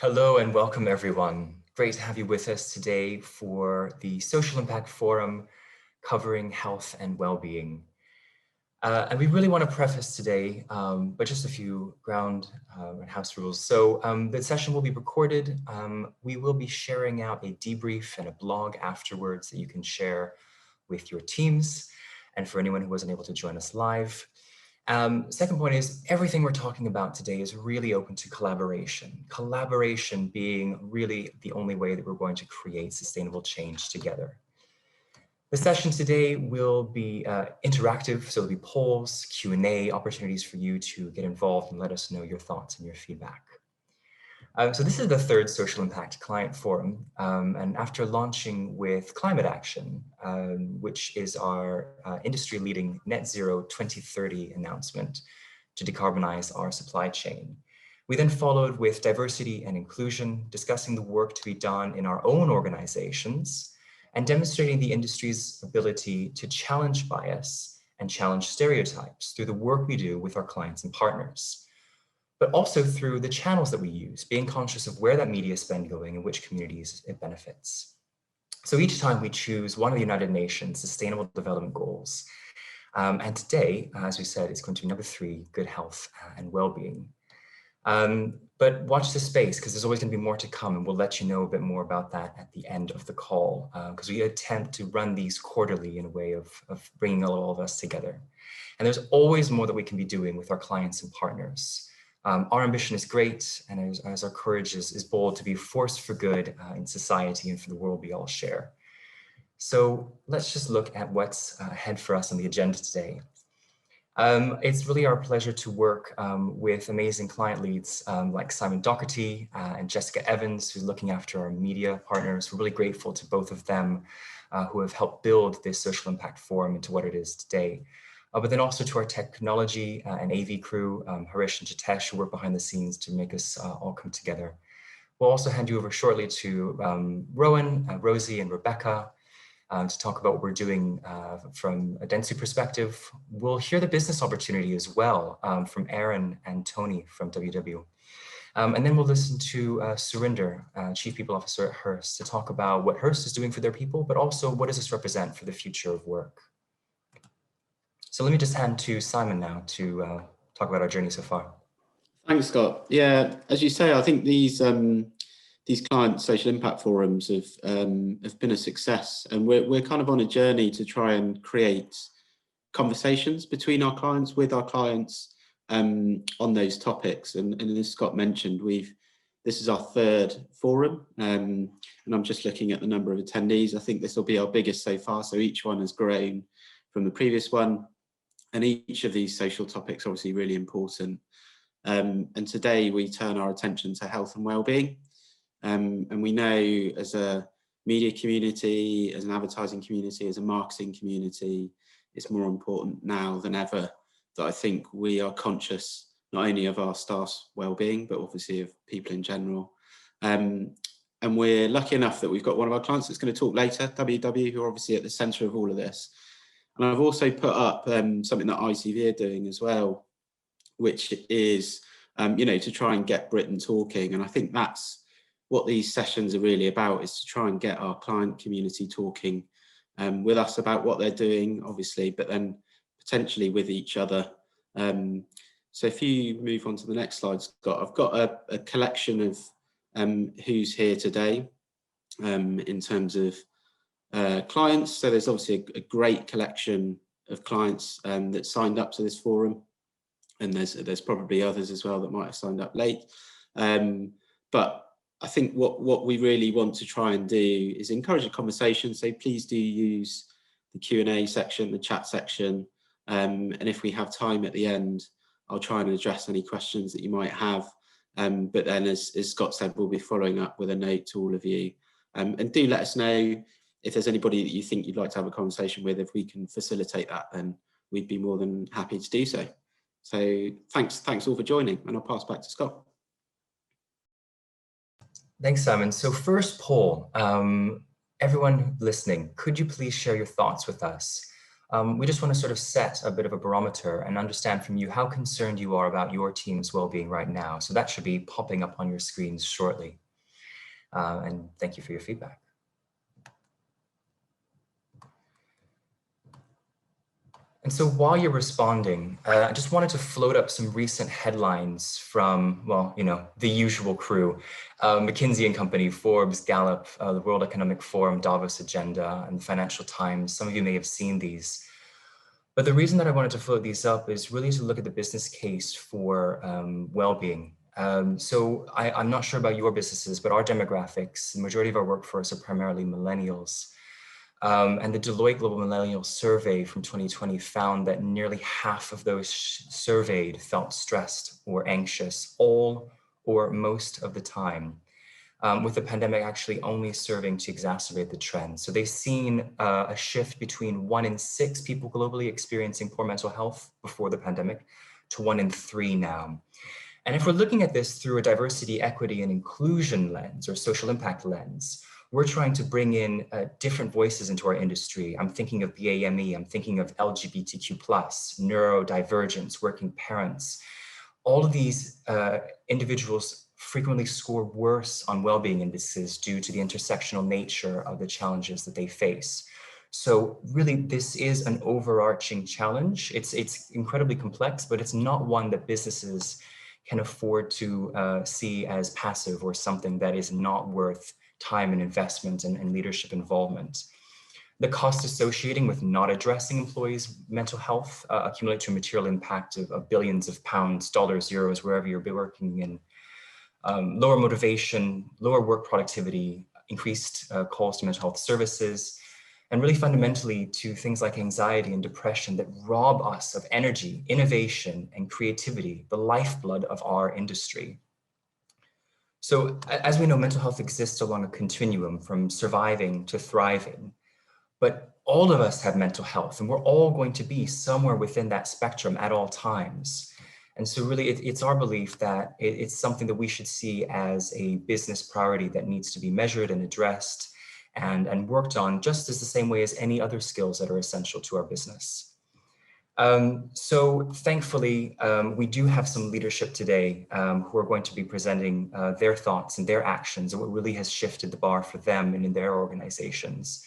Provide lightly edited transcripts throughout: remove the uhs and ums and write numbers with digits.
Hello and welcome everyone. Great to have you with us today for the Social Impact Forum covering health and well-being. And we really want to preface today by just a few ground and house rules. So the session will be recorded. We will be sharing out a debrief and a blog afterwards that you can share with your teams and for anyone who wasn't able to join us live. Second point is everything we're talking about today is really open to collaboration. Collaboration being really the only way that we're going to create sustainable change together. The session today will be interactive, so there'll be polls, Q&A, opportunities for you to get involved and let us know your thoughts and your feedback. So this is the third Social Impact Client Forum, and after launching with Climate Action, which is our industry-leading Net Zero 2030 announcement to decarbonize our supply chain, we then followed with Diversity and Inclusion, discussing the work to be done in our own organizations and demonstrating the industry's ability to challenge bias and challenge stereotypes through the work we do with our clients and partners, but also through the channels that we use, being conscious of where that media spend going and which communities it benefits. So each time we choose one of the United Nations Sustainable Development Goals. And today, as we said, it's going to be number 3, good health and well-being. But watch this space because there's always going to be more to come, and we'll let you know a bit more about that at the end of the call, because we attempt to run these quarterly in a way of bringing all of us together. And there's always more that we can be doing with our clients and partners. Our ambition is great, and as our courage is bold to be a force for good in society and for the world we all share. So let's just look at what's ahead for us on the agenda today. It's really our pleasure to work with amazing client leads like Simon Doherty and Jessica Evans, who's looking after our media partners. We're really grateful to both of them who have helped build this Social Impact Forum into what it is today. But then also to our technology and AV crew, Harish and Jitesh, who work behind the scenes to make us all come together. We'll also hand you over shortly to Rowan, Rosie, and Rebecca to talk about what we're doing from a Dentsu perspective. We'll hear the business opportunity as well from Aaron and Tony from WW. And then we'll listen to Cyrinda, Chief People Officer at Hearst, to talk about what Hearst is doing for their people, but also what does this represent for the future of work. So let me just hand to Simon now to talk about our journey so far. Thanks, Scott. Yeah, as you say, I think these client social impact forums have been a success, and we're kind of on a journey to try and create conversations between our clients, with our clients, on those topics. And as Scott mentioned, this is our third forum, and I'm just looking at the number of attendees. I think this will be our biggest so far. So each one has grown from the previous one, and each of these social topics are obviously really important. And today we turn our attention to health and well-being. And we know as a media community, as an advertising community, as a marketing community, it's more important now than ever that I think we are conscious not only of our staff's well-being, but obviously of people in general. And we're lucky enough that we've got one of our clients that's going to talk later, WW, who are obviously at the centre of all of this. And I've also put up something that ITV are doing as well, which is, to try and get Britain talking. And I think that's what these sessions are really about, is to try and get our client community talking with us about what they're doing, obviously, but then potentially with each other. So if you move on to the next slide, Scott, I've got a collection of who's here today in terms of clients. So there's obviously a great collection of clients that signed up to this forum, and there's probably others as well that might have signed up late. But I think what we really want to try and do is encourage a conversation. So please do use the Q&A section, the chat section, and if we have time at the end, I'll try and address any questions that you might have. But then, as Scott said, we'll be following up with a note to all of you. And do let us know if there's anybody that you think you'd like to have a conversation with. If we can facilitate that, then we'd be more than happy to do so. So thanks all for joining, and I'll pass back to Scott. Thanks, Simon. So first poll, everyone listening, could you please share your thoughts with us we just want to sort of set a bit of a barometer and understand from you how concerned you are about your team's well-being right now. So that should be popping up on your screens shortly. And thank you for your feedback. And so while you're responding, I just wanted to float up some recent headlines from, well, you know, the usual crew, McKinsey and Company, Forbes, Gallup, the World Economic Forum, Davos Agenda, and the Financial Times. Some of you may have seen these. But the reason that I wanted to float these up is really to look at the business case for well-being. So I'm not sure about your businesses, but our demographics, the majority of our workforce are primarily millennials. And the Deloitte Global Millennial Survey from 2020 found that nearly half of those surveyed felt stressed or anxious all or most of the time, with the pandemic actually only serving to exacerbate the trend. So they've seen a shift between 1 in 6 people globally experiencing poor mental health before the pandemic to 1 in 3 now. And if we're looking at this through a diversity, equity, and inclusion lens or social impact lens, we're trying to bring in different voices into our industry. I'm thinking of BAME, I'm thinking of LGBTQ+, neurodivergence, working parents. All of these individuals frequently score worse on well-being indices due to the intersectional nature of the challenges that they face. So really, this is an overarching challenge. It's incredibly complex, but it's not one that businesses can afford to see as passive or something that is not worth time and investment and leadership involvement. The costs associating with not addressing employees' mental health accumulate to a material impact of billions of pounds, dollars, euros, wherever you're working in. Lower motivation, lower work productivity, increased calls to mental health services, and really fundamentally to things like anxiety and depression that rob us of energy, innovation, and creativity, the lifeblood of our industry. So as we know, mental health exists along a continuum from surviving to thriving, but all of us have mental health and we're all going to be somewhere within that spectrum at all times. And so really it's our belief that it's something that we should see as a business priority that needs to be measured and addressed and worked on just as the same way as any other skills that are essential to our business. So thankfully, we do have some leadership today who are going to be presenting their thoughts and their actions and what really has shifted the bar for them and in their organizations.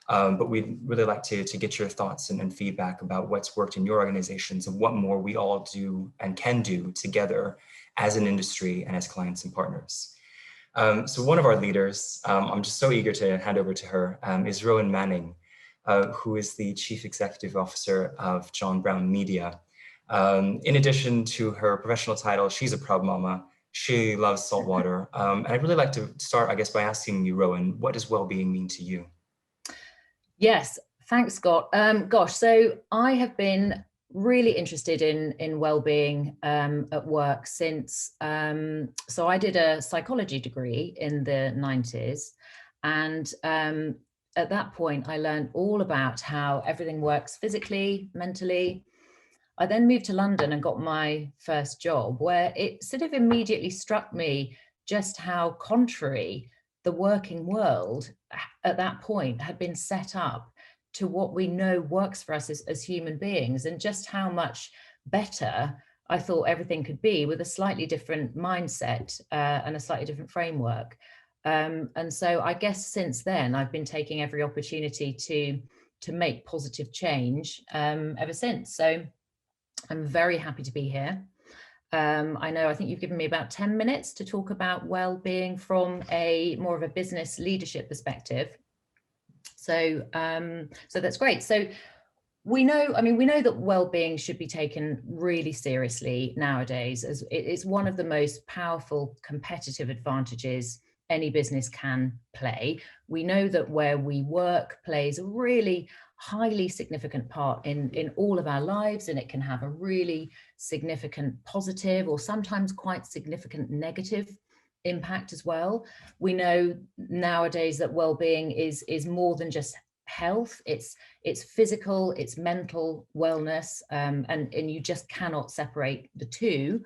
But we'd really like to get your thoughts and feedback about what's worked in your organizations and what more we all do and can do together as an industry and as clients and partners. So one of our leaders, I'm just so eager to hand over to her, is Rowan Manning, who is the Chief Executive Officer of John Brown Media. In addition to her professional title, she's a proud mama. She loves saltwater. And I'd really like to start, I guess, by asking you, Rowan, what does well-being mean to you? Yes, thanks, Scott. Gosh, so I have been really interested in well-being at work since, so I did a psychology degree in the 90s. And at that point, I learned all about how everything works physically, mentally. I then moved to London and got my first job, where it sort of immediately struck me just how contrary the working world at that point had been set up to what we know works for us as human beings, and just how much better I thought everything could be with a slightly different mindset and a slightly different framework. And so I guess since then, I've been taking every opportunity to make positive change ever since. So I'm very happy to be here. I think you've given me about 10 minutes to talk about well-being from a more of a business leadership perspective. So that's great. So we know that well-being should be taken really seriously nowadays, as it's one of the most powerful competitive advantages any business can play. We know that where we work plays a really highly significant part in all of our lives, and it can have a really significant positive or sometimes quite significant negative impact as well. We know nowadays that well-being is more than just health. It's physical, it's mental wellness, and you just cannot separate the two.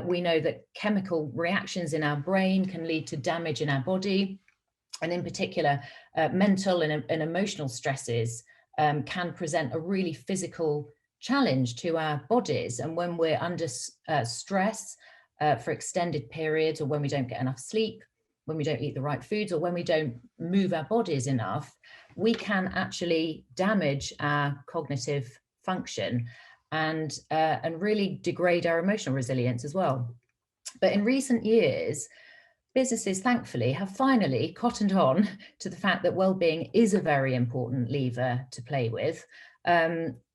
We know that chemical reactions in our brain can lead to damage in our body, and in particular mental and emotional stresses can present a really physical challenge to our bodies. And when we're under stress for extended periods, or when we don't get enough sleep, when we don't eat the right foods, or when we don't move our bodies enough, we can actually damage our cognitive function and really degrade our emotional resilience as well. But in recent years, businesses, thankfully, have finally cottoned on to the fact that well-being is a very important lever to play with.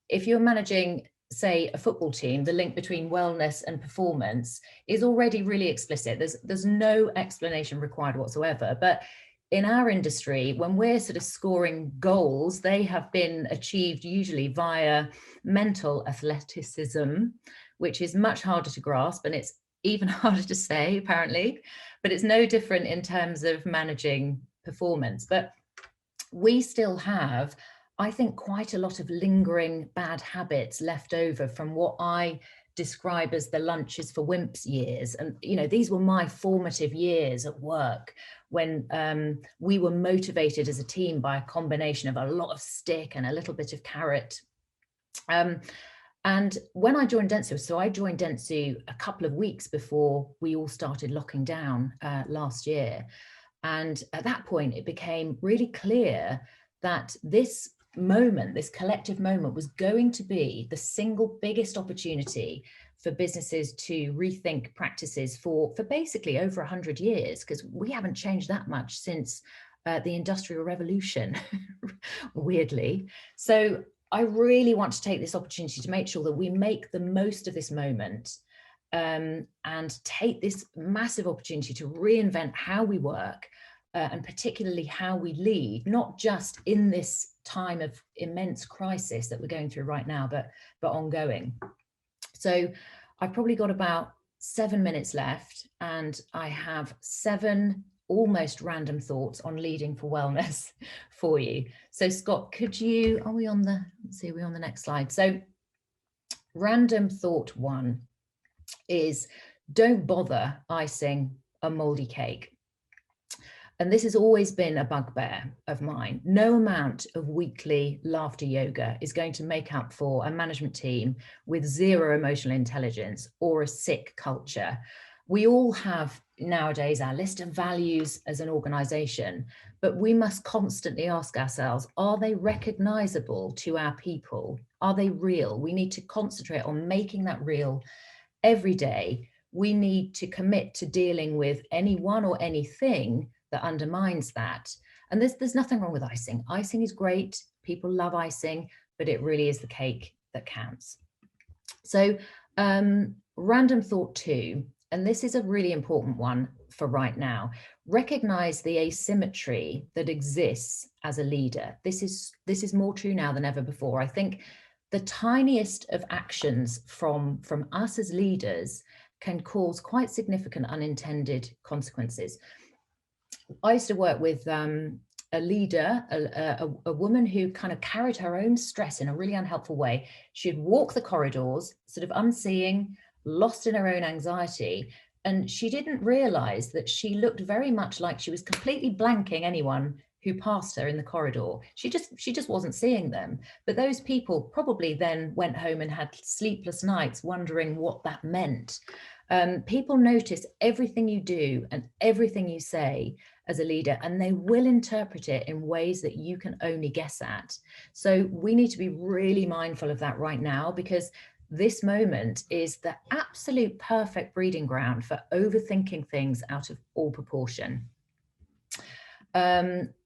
If you're managing, say, a football team, the link between wellness and performance is already really explicit. There's no explanation required whatsoever. But in our industry, when we're sort of scoring goals, they have been achieved usually via mental athleticism, which is much harder to grasp, and it's even harder to say, apparently, but it's no different in terms of managing performance. But we still have, I think, quite a lot of lingering bad habits left over from what I describe as the lunches for wimps years. And, you know, these were my formative years at work when we were motivated as a team by a combination of a lot of stick and a little bit of carrot. And when I joined Dentsu, so I joined Dentsu a couple of weeks before we all started locking down last year. And at that point, it became really clear that this moment, this collective moment, was going to be the single biggest opportunity for businesses to rethink practices for basically over 100 years, because we haven't changed that much since the Industrial Revolution, weirdly. So I really want to take this opportunity to make sure that we make the most of this moment and take this massive opportunity to reinvent how we work and particularly how we lead, not just in this time of immense crisis that we're going through right now, but ongoing. So I've probably got about 7 minutes left, and I have 7 almost random thoughts on leading for wellness for you. So Scott, could you, are we on the next slide? So random thought 1 is, don't bother icing a moldy cake. And this has always been a bugbear of mine. No amount of weekly laughter yoga is going to make up for a management team with zero emotional intelligence or a sick culture. We all have nowadays our list of values as an organization, but we must constantly ask ourselves, are they recognizable to our people? Are they real? We need to concentrate on making that real every day. We need to commit to dealing with anyone or anything that undermines that. And there's nothing wrong with icing. Icing is great. People love icing, but it really is the cake that counts. So random thought 2, and this is a really important one for right now. Recognize the asymmetry that exists as a leader. This is more true now than ever before. I think the tiniest of actions from us as leaders can cause quite significant unintended consequences. I used to work with a leader, a woman who kind of carried her own stress in a really unhelpful way. She'd walk the corridors, sort of unseeing, lost in her own anxiety, and she didn't realize that she looked very much like she was completely blanking anyone who passed her in the corridor. She just wasn't seeing them. But those people probably then went home and had sleepless nights wondering what that meant. People notice everything you do and everything you say as a leader, and they will interpret it in ways that you can only guess at. So we need to be really mindful of that right now, because this moment is the absolute perfect breeding ground for overthinking things out of all proportion.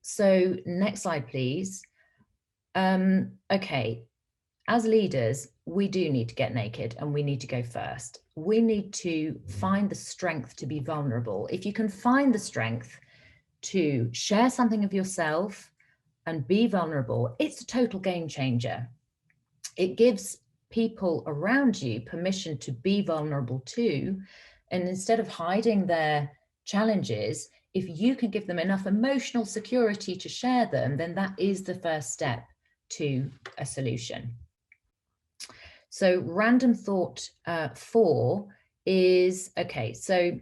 So next slide, please. Okay, as leaders, we do need to get naked and we need to go first. We need to find the strength to be vulnerable. If you can find the strength to share something of yourself and be vulnerable, it's a total game changer. It gives people around you permission to be vulnerable too. And instead of hiding their challenges, if you can give them enough emotional security to share them, then that is the first step to a solution. So random thought 4 is, okay, so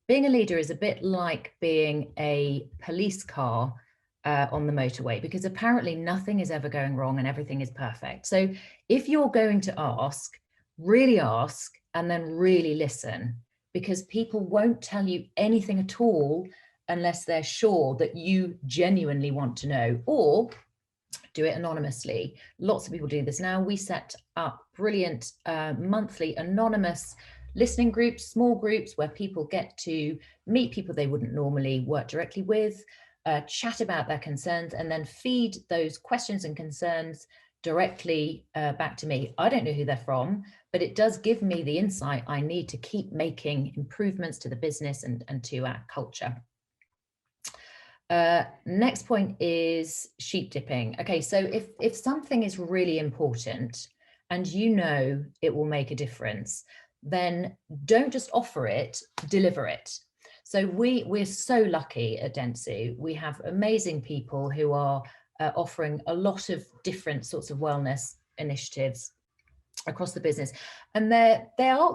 being a leader is a bit like being a police car on the motorway, because apparently nothing is ever going wrong and everything is perfect. So if you're going to ask, really ask, and then really listen, because people won't tell you anything at all unless they're sure that you genuinely want to know, or do it anonymously. Lots of people do this now. We set up brilliant monthly anonymous listening groups, small groups, where people get to meet people they wouldn't normally work directly with, chat about their concerns, and then feed those questions and concerns directly back to me. I don't know who they're from, but it does give me the insight I need to keep making improvements to the business and to our culture. Next point is sheep dipping. Okay, so if something is really important and you know it will make a difference, then don't just offer it, deliver it. So we're so lucky at Dentsu. We have amazing people who are offering a lot of different sorts of wellness initiatives across the business, and they're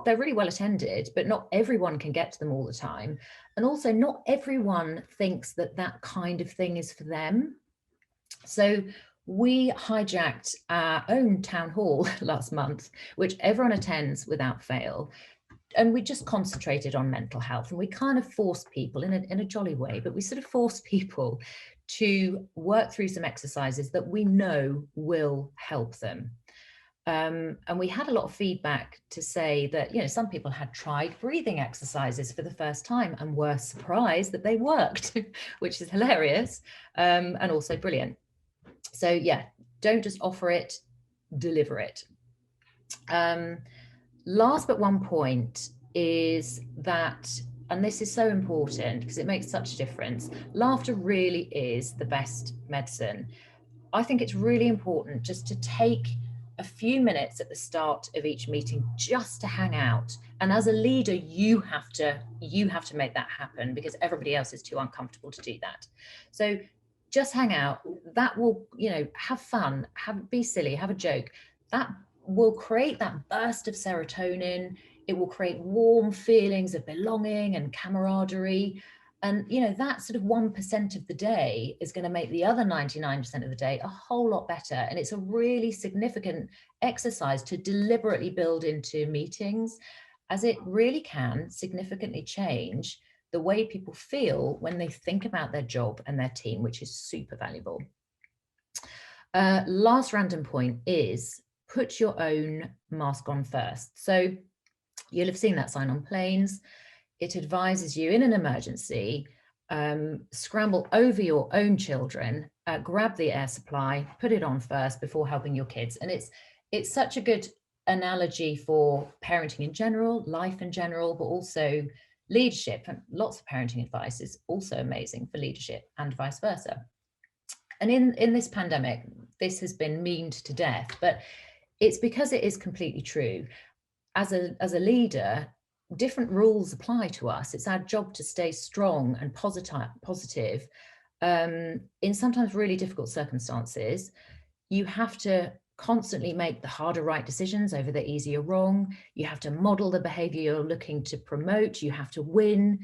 really well attended, but not everyone can get to them all the time, and also not everyone thinks that that kind of thing is for them. So we hijacked our own town hall last month, which everyone attends without fail, and we just concentrated on mental health, and we kind of forced people in a jolly way, but we sort of forced people to work through some exercises that we know will help them. And we had a lot of feedback to say that, you know, some people had tried breathing exercises for the first time and were surprised that they worked, which is hilarious, and also brilliant. So yeah, don't just offer it, deliver it. Last but one point is that, and this is so important because it makes such a difference, laughter really is the best medicine. I think it's really important just to take a few minutes at the start of each meeting just to hang out. And as a leader, you have to make that happen, because everybody else is too uncomfortable to do that. So just hang out. That will, you know, have fun, be silly, have a joke. That will create that burst of serotonin. It will create warm feelings of belonging and camaraderie. And, you know, that sort of 1% of the day is going to make the other 99% of the day a whole lot better. And it's a really significant exercise to deliberately build into meetings, as it really can significantly change the way people feel when they think about their job and their team, which is super valuable. Last random point is put your own mask on first. So you'll have seen that sign on planes. It advises you in an emergency, scramble over your own children, grab the air supply, put it on first before helping your kids. And it's such a good analogy for parenting in general, life in general, but also leadership. And lots of parenting advice is also amazing for leadership and vice versa. And in this pandemic, this has been memed to death, but it's because it is completely true. As a leader, different rules apply to us. It's our job to stay strong and positive in sometimes really difficult circumstances. You have to constantly make the harder right decisions over the easier wrong. You have to model the behavior you're looking to promote. You have to win.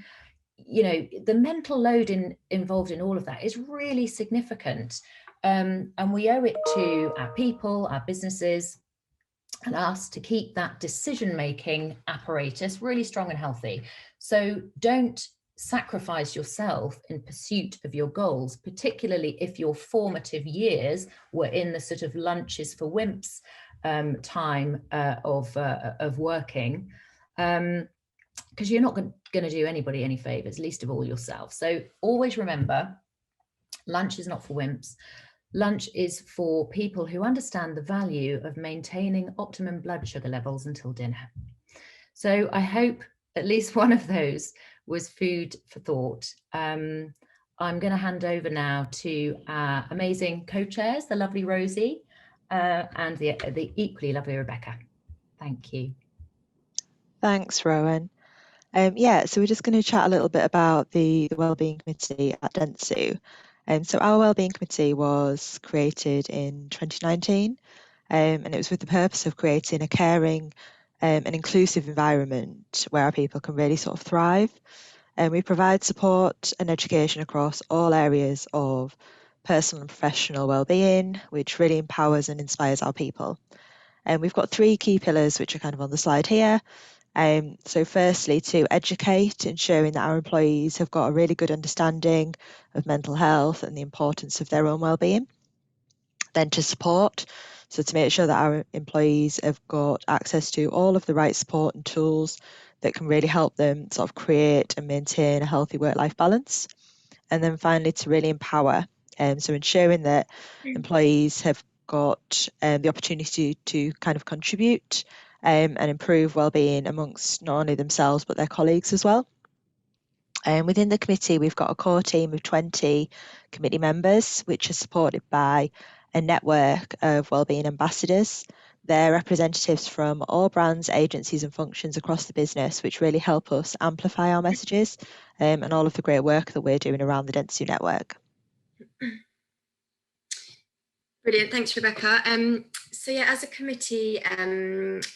You know, the mental load involved in all of that is really significant. And we owe it to our people, our businesses, and us to keep that decision-making apparatus really strong and healthy. So don't sacrifice yourself in pursuit of your goals, particularly if your formative years were in the sort of lunches for wimps time of working, because you're not going to do anybody any favors, least of all yourself. So always remember, lunch is not for wimps. Lunch is for people who understand the value of maintaining optimum blood sugar levels until dinner. So I hope at least one of those was food for thought. I'm going to hand over now to our amazing co-chairs, the lovely Rosie and the equally lovely Rebecca. Thank you. Thanks, Rowan. So we're just going to chat a little bit about the Wellbeing Committee at Dentsu. So our Wellbeing Committee was created in 2019, and it was with the purpose of creating a caring and inclusive environment where our people can really sort of thrive. And we provide support and education across all areas of personal and professional well-being, which really empowers and inspires our people. And we've got 3 key pillars, which are kind of on the slide here. So firstly, to educate, ensuring that our employees have got a really good understanding of mental health and the importance of their own well-being. Then to support, so to make sure that our employees have got access to all of the right support and tools that can really help them sort of create and maintain a healthy work-life balance. And then finally, to really empower, so ensuring that employees have got the opportunity to kind of contribute and improve well-being amongst not only themselves but their colleagues as well. And within the committee, we've got a core team of 20 committee members, which are supported by a network of wellbeing ambassadors. They're representatives from all brands, agencies and functions across the business, which really help us amplify our messages and all of the great work that we're doing around the Dentsu network. Brilliant, thanks Rebecca. So yeah, as a committee,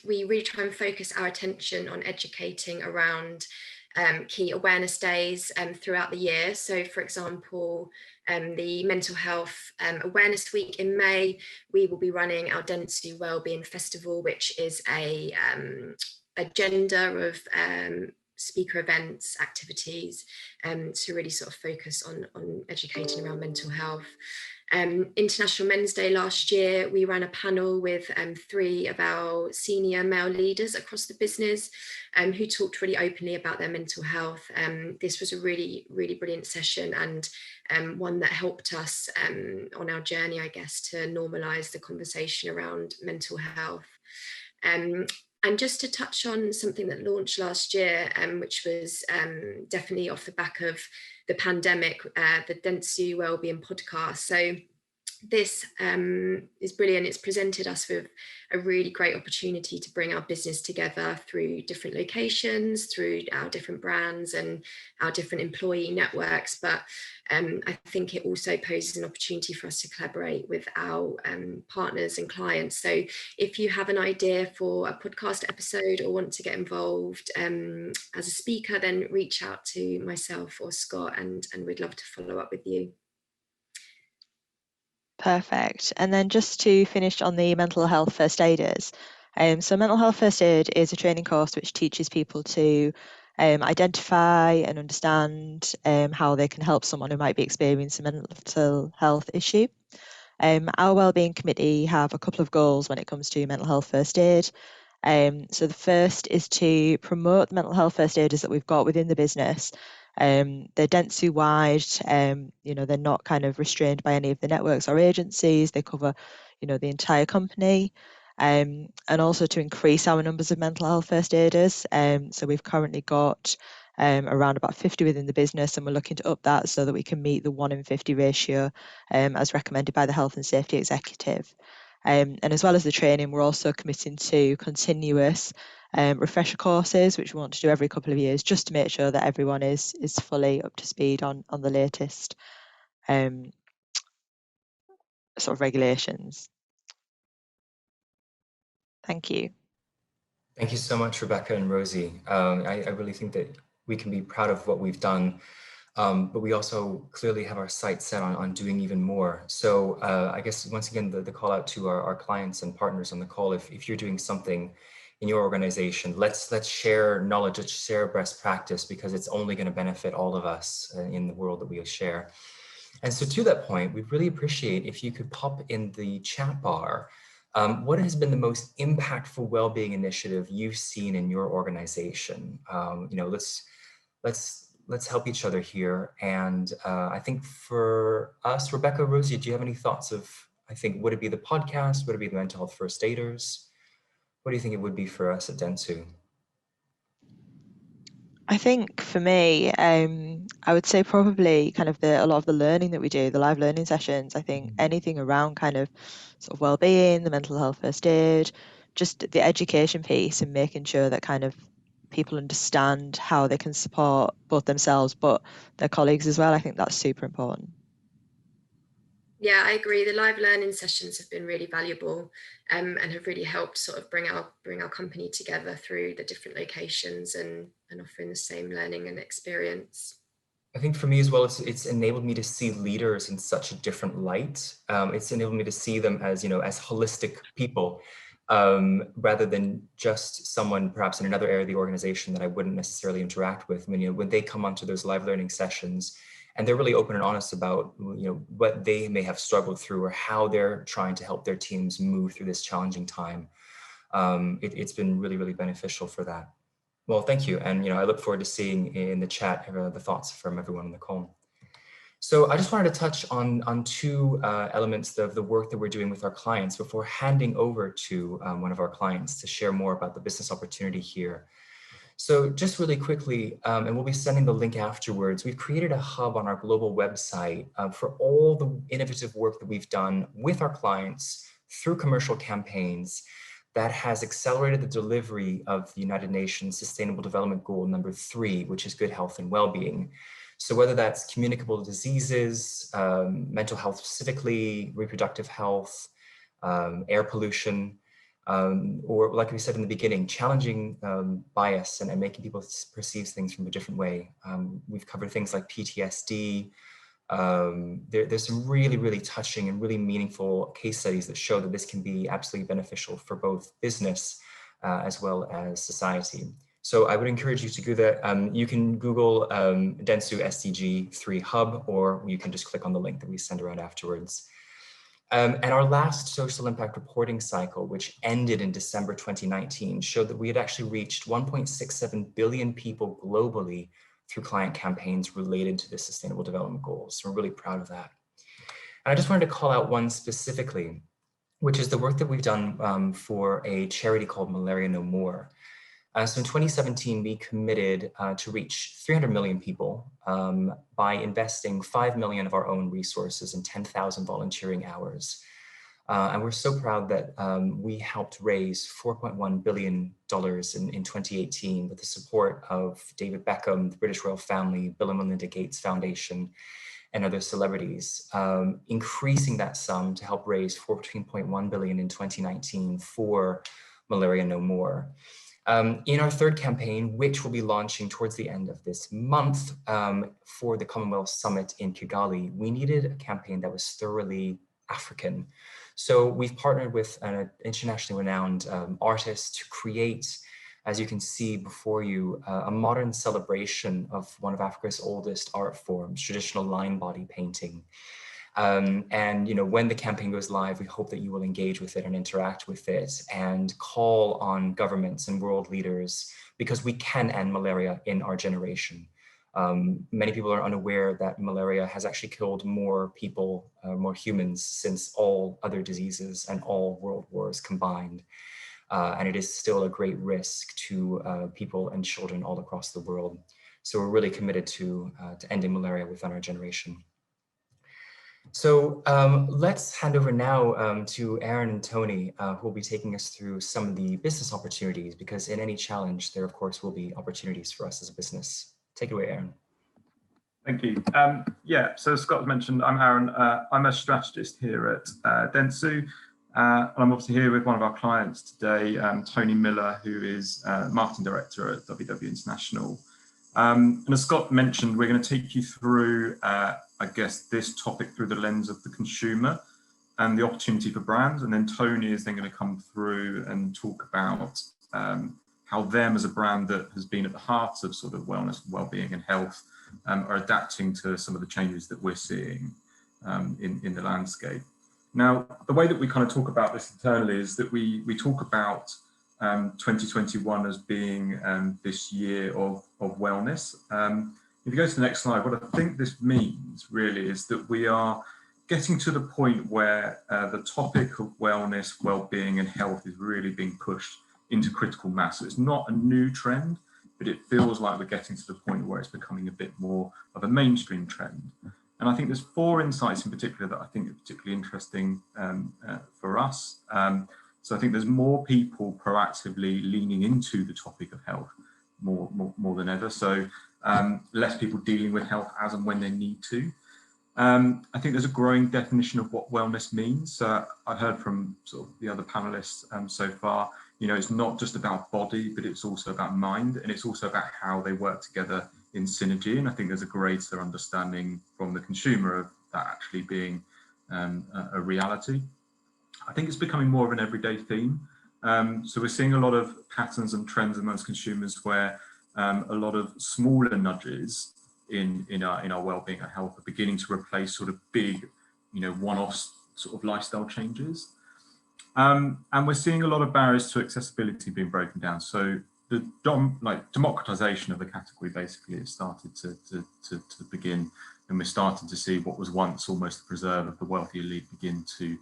we really try and focus our attention on educating around key awareness days throughout the year. So for example, the Mental Health Awareness Week in May, we will be running our Dentsu Wellbeing Festival, which is a agenda of speaker events, activities to really sort of focus on educating around mental health. International Men's Day last year, we ran a panel with 3 of our senior male leaders across the business who talked really openly about their mental health. This was a really, really brilliant session and one that helped us on our journey, I guess, to normalise the conversation around mental health. And just to touch on something that launched last year, which was definitely off the back of the pandemic, the Dentsu Wellbeing podcast. So this is brilliant. It's presented us with a really great opportunity to bring our business together through different locations, through our different brands and our different employee networks. But I think it also poses an opportunity for us to collaborate with our partners and clients. So if you have an idea for a podcast episode or want to get involved as a speaker, then reach out to myself or Scott and we'd love to follow up with you. Perfect. And then just to finish on the mental health first aiders. So mental health first aid is a training course which teaches people to identify and understand how they can help someone who might be experiencing a mental health issue. Our Wellbeing Committee have a couple of goals when it comes to mental health first aid. So the first is to promote the mental health first aiders that we've got within the business. They're Dentsu wide, they're not kind of restrained by any of the networks or agencies. They cover, the entire company. And also to increase our numbers of mental health first aiders. So we've currently got around about 50 within the business, and we're looking to up that so that we can meet the 1 in 50 ratio as recommended by the Health and Safety Executive. And as well as the training, we're also committing to continuous refresher courses, which we want to do every couple of years, just to make sure that everyone is fully up to speed on the latest sort of regulations. Thank you. Thank you so much, Rebecca and Rosie. I really think that we can be proud of what we've done, but we also clearly have our sights set on doing even more. So I guess once again, the call out to our clients and partners on the call, if you're doing something in your organization, let's share knowledge, let's share best practice, because it's only going to benefit all of us in the world that we share. And so to that point, we'd really appreciate if you could pop in the chat bar what has been the most impactful well-being initiative you've seen in your organization? Let's help each other here. And I think for us, Rebecca, Rosie, do you have any thoughts of, would it be the podcast? Would it be the mental health first aiders? What do you think it would be for us at Dentsu? I think for me, I would say probably kind of a lot of the learning that we do, the live learning sessions. I think anything around kind of sort of well-being, the mental health first aid, just the education piece and making sure that kind of people understand how they can support both themselves but their colleagues as well. I think that's super important. Yeah, I agree. The live learning sessions have been really valuable and have really helped sort of bring our company together through the different locations and offering the same learning and experience. I think for me as well, it's enabled me to see leaders in such a different light. It's enabled me to see them as, as holistic people, rather than just someone perhaps in another area of the organization that I wouldn't necessarily interact with. I mean, when they come onto those live learning sessions and they're really open and honest about, what they may have struggled through or how they're trying to help their teams move through this challenging time. It's been really, really beneficial for that. Well, thank you. And, I look forward to seeing in the chat the thoughts from everyone on the call. So I just wanted to touch on two elements of the work that we're doing with our clients before handing over to one of our clients to share more about the business opportunity here. So just really quickly, and we'll be sending the link afterwards, we've created a hub on our global website for all the innovative work that we've done with our clients through commercial campaigns that has accelerated the delivery of the United Nations Sustainable Development Goal number 3, which is good health and well-being. So whether that's communicable diseases, mental health specifically, reproductive health, air pollution, or like we said in the beginning, challenging bias and making people perceive things from a different way. We've covered things like PTSD. There's some really, really touching and really meaningful case studies that show that this can be absolutely beneficial for both business as well as society. So I would encourage you to do that. You can Google Dentsu SDG 3 Hub, or you can just click on the link that we send around afterwards. And our last social impact reporting cycle, which ended in December 2019, showed that we had actually reached 1.67 billion people globally through client campaigns related to the Sustainable Development Goals. So we're really proud of that. And I just wanted to call out one specifically, which is the work that we've done for a charity called Malaria No More. So in 2017, we committed to reach 300 million people by investing 5 million of our own resources and 10,000 volunteering hours. And we're so proud that we helped raise $4.1 billion in 2018 with the support of David Beckham, the British Royal Family, Bill and Melinda Gates Foundation, and other celebrities, increasing that sum to help raise $14.1 billion in 2019 for Malaria No More. In our third campaign, which will be launching towards the end of this month for the Commonwealth Summit in Kigali, we needed a campaign that was thoroughly African. So we've partnered with an internationally renowned artist to create, as you can see before you, a modern celebration of one of Africa's oldest art forms, traditional line body painting. And when the campaign goes live, we hope that you will engage with it and interact with it and call on governments and world leaders, because we can end malaria in our generation. Many people are unaware that malaria has actually killed more people, more humans, since all other diseases and all world wars combined. And it is still a great risk to people and children all across the world. So we're really committed to ending malaria within our generation. So let's hand over now to Aaron and Tony, who will be taking us through some of the business opportunities, because in any challenge, there of course will be opportunities for us as a business. Take it away, Aaron. Thank you. Yeah, so as Scott mentioned, I'm Aaron. I'm a strategist here at Dentsu. And I'm obviously here with one of our clients today, Tony Miller, who is Marketing Director at WW International. And as Scott mentioned, we're going to take you through, I guess, this topic through the lens of the consumer and the opportunity for brands. And then Tony is then going to come through and talk about how them as a brand that has been at the heart of sort of wellness, well-being and health are adapting to some of the changes that we're seeing in the landscape. Now, the way that we kind of talk about this internally is that we talk about 2021 as being this year of wellness. If you go to the next slide, what I think this means really is that we are getting to the point where the topic of wellness, well-being and health is really being pushed into critical mass. So it's not a new trend, but it feels like we're getting to the point where it's becoming a bit more of a mainstream trend. And I think there's 4 insights in particular that I think are particularly interesting for us. So I think there's more people proactively leaning into the topic of health more than ever. So less people dealing with health as and when they need to. I think there's a growing definition of what wellness means. I've heard from sort of the other panelists so far, it's not just about body, but it's also about mind, and it's also about how they work together synergy, and I think there's a greater understanding from the consumer of that actually being a reality. I think it's becoming more of an everyday theme. So we're seeing a lot of patterns and trends amongst consumers where a lot of smaller nudges in our well-being and health are beginning to replace sort of big, one-off sort of lifestyle changes. And we're seeing a lot of barriers to accessibility being broken down. So the democratization of the category basically has started to begin, and we're starting to see what was once almost the preserve of the wealthy elite begin to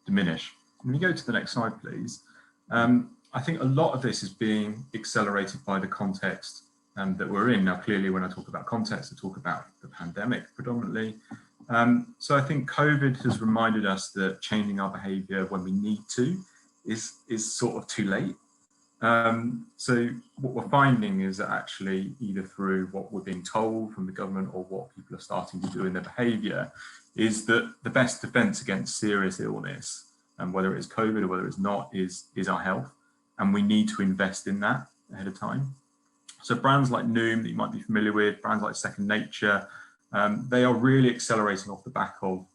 diminish. When you go to the next slide, please. I think a lot of this is being accelerated by the context that we're in. Now, clearly, when I talk about context, I talk about the pandemic predominantly. So I think COVID has reminded us that changing our behaviour when we need to is sort of too late. So what we're finding is that actually either through what we're being told from the government or what people are starting to do in their behaviour is that the best defence against serious illness, and whether it's COVID or whether it's not, is our health. And we need to invest in that ahead of time. So brands like Noom that you might be familiar with, brands like Second Nature, they are really accelerating off the back of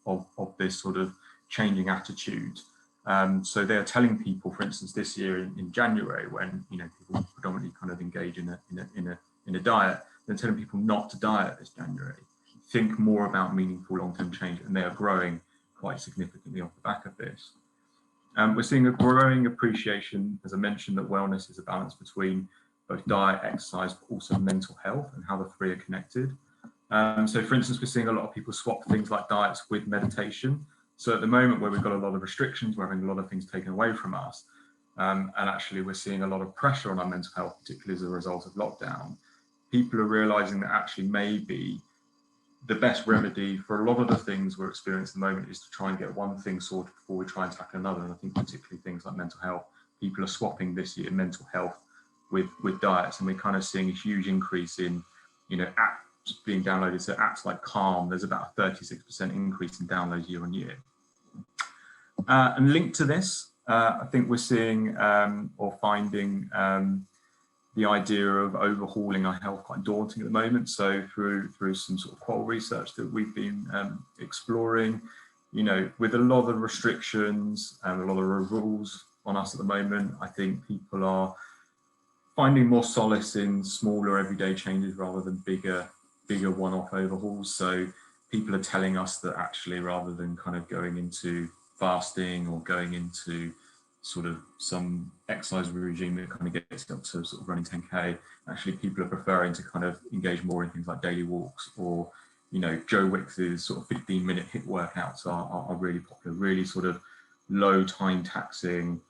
this sort of changing attitude. So they are telling people, for instance, this year in January, when people predominantly kind of engage in a diet, they're telling people not to diet this January. Think more about meaningful long-term change, and they are growing quite significantly off the back of this. We're seeing a growing appreciation, as I mentioned, that wellness is a balance between both diet, exercise, but also mental health, and how the three are connected. So for instance, we're seeing a lot of people swap things like diets with meditation. So at the moment where we've got a lot of restrictions, we're having a lot of things taken away from us. And actually we're seeing a lot of pressure on our mental health, particularly as a result of lockdown. People are realizing that actually maybe the best remedy for a lot of the things we're experiencing at the moment is to try and get one thing sorted before we try and tackle another. And I think particularly things like mental health, people are swapping this year mental health with diets, and we're kind of seeing a huge increase in, apps being downloaded. So apps like Calm, there's about a 36% increase in downloads year on year. And linked to this, I think we're seeing or finding the idea of overhauling our health quite daunting at the moment. So through some sort of qual research that we've been exploring, with a lot of restrictions and a lot of rules on us at the moment, I think people are finding more solace in smaller everyday changes rather than bigger one-off overhauls. So people are telling us that actually, rather than kind of going into fasting or going into sort of some exercise regime that kind of gets up to sort of running 10K, actually people are preferring to kind of engage more in things like daily walks, or Joe Wicks's sort of 15-minute HIIT workouts are really popular, really sort of low time taxing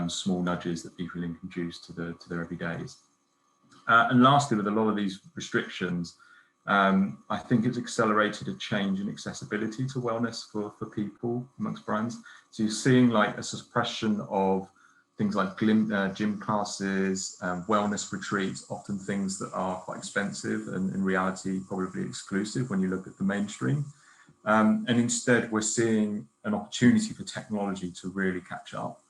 small nudges that people introduce to their everydays. And lastly, with a lot of these restrictions, I think it's accelerated a change in accessibility to wellness for people amongst brands. So you're seeing like a suppression of things like gym classes, wellness retreats, often things that are quite expensive and in reality probably exclusive when you look at the mainstream. And instead we're seeing an opportunity for technology to really catch up.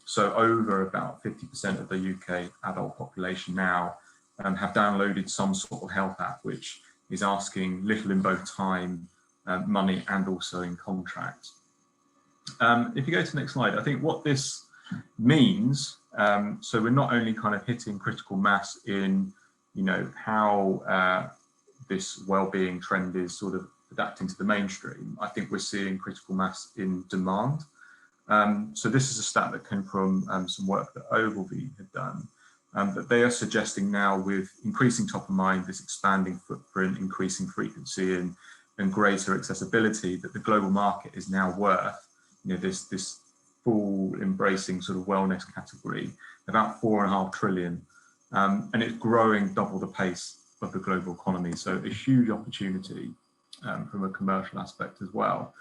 So over about 50% of the UK adult population now have downloaded some sort of health app, which is asking little in both time, money, and also in contract. If you go to the next slide, I think what this means, so we're not only kind of hitting critical mass in, how this well-being trend is sort of adapting to the mainstream. I think we're seeing critical mass in demand. So this is a stat that came from some work that Ogilvy had done. That they are suggesting now, with increasing top of mind, this expanding footprint, increasing frequency and greater accessibility, that the global market is now worth, this full embracing sort of wellness category, about 4.5 trillion. And it's growing double the pace of the global economy. So a huge opportunity from a commercial aspect as well.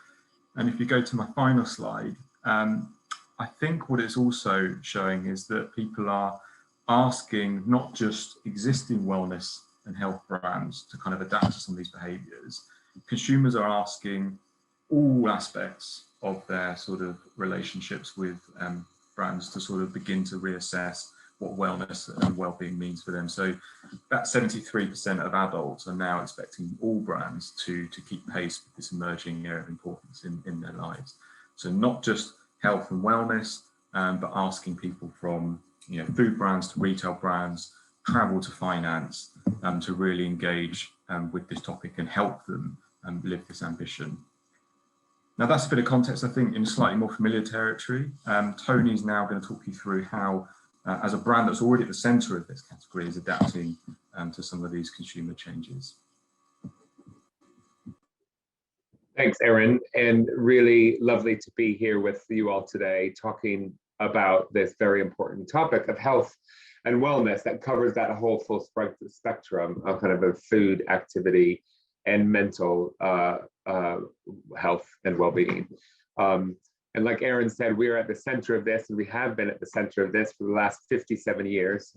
And if you go to my final slide, I think what it's also showing is that people are asking not just existing wellness and health brands to kind of adapt to some of these behaviors. Consumers are asking all aspects of their sort of relationships with brands to sort of begin to reassess what wellness and well-being means for them. So about 73% of adults are now expecting all brands to keep pace with this emerging area of importance in their lives. So not just health and wellness, but asking people from food brands to retail brands, travel to finance, to really engage with this topic and help them live this ambition. Now that's a bit of context, I think, in slightly more familiar territory. Tony's now going to talk you through how, as a brand that's already at the centre of this category, is adapting to some of these consumer changes. Thanks, Aaron, and really lovely to be here with you all today, talking about this very important topic of health and wellness that covers that whole full spectrum of kind of a food, activity, and mental health and well-being. And like Aaron said, we are at the center of this, and we have been at the center of this for the last 57 years.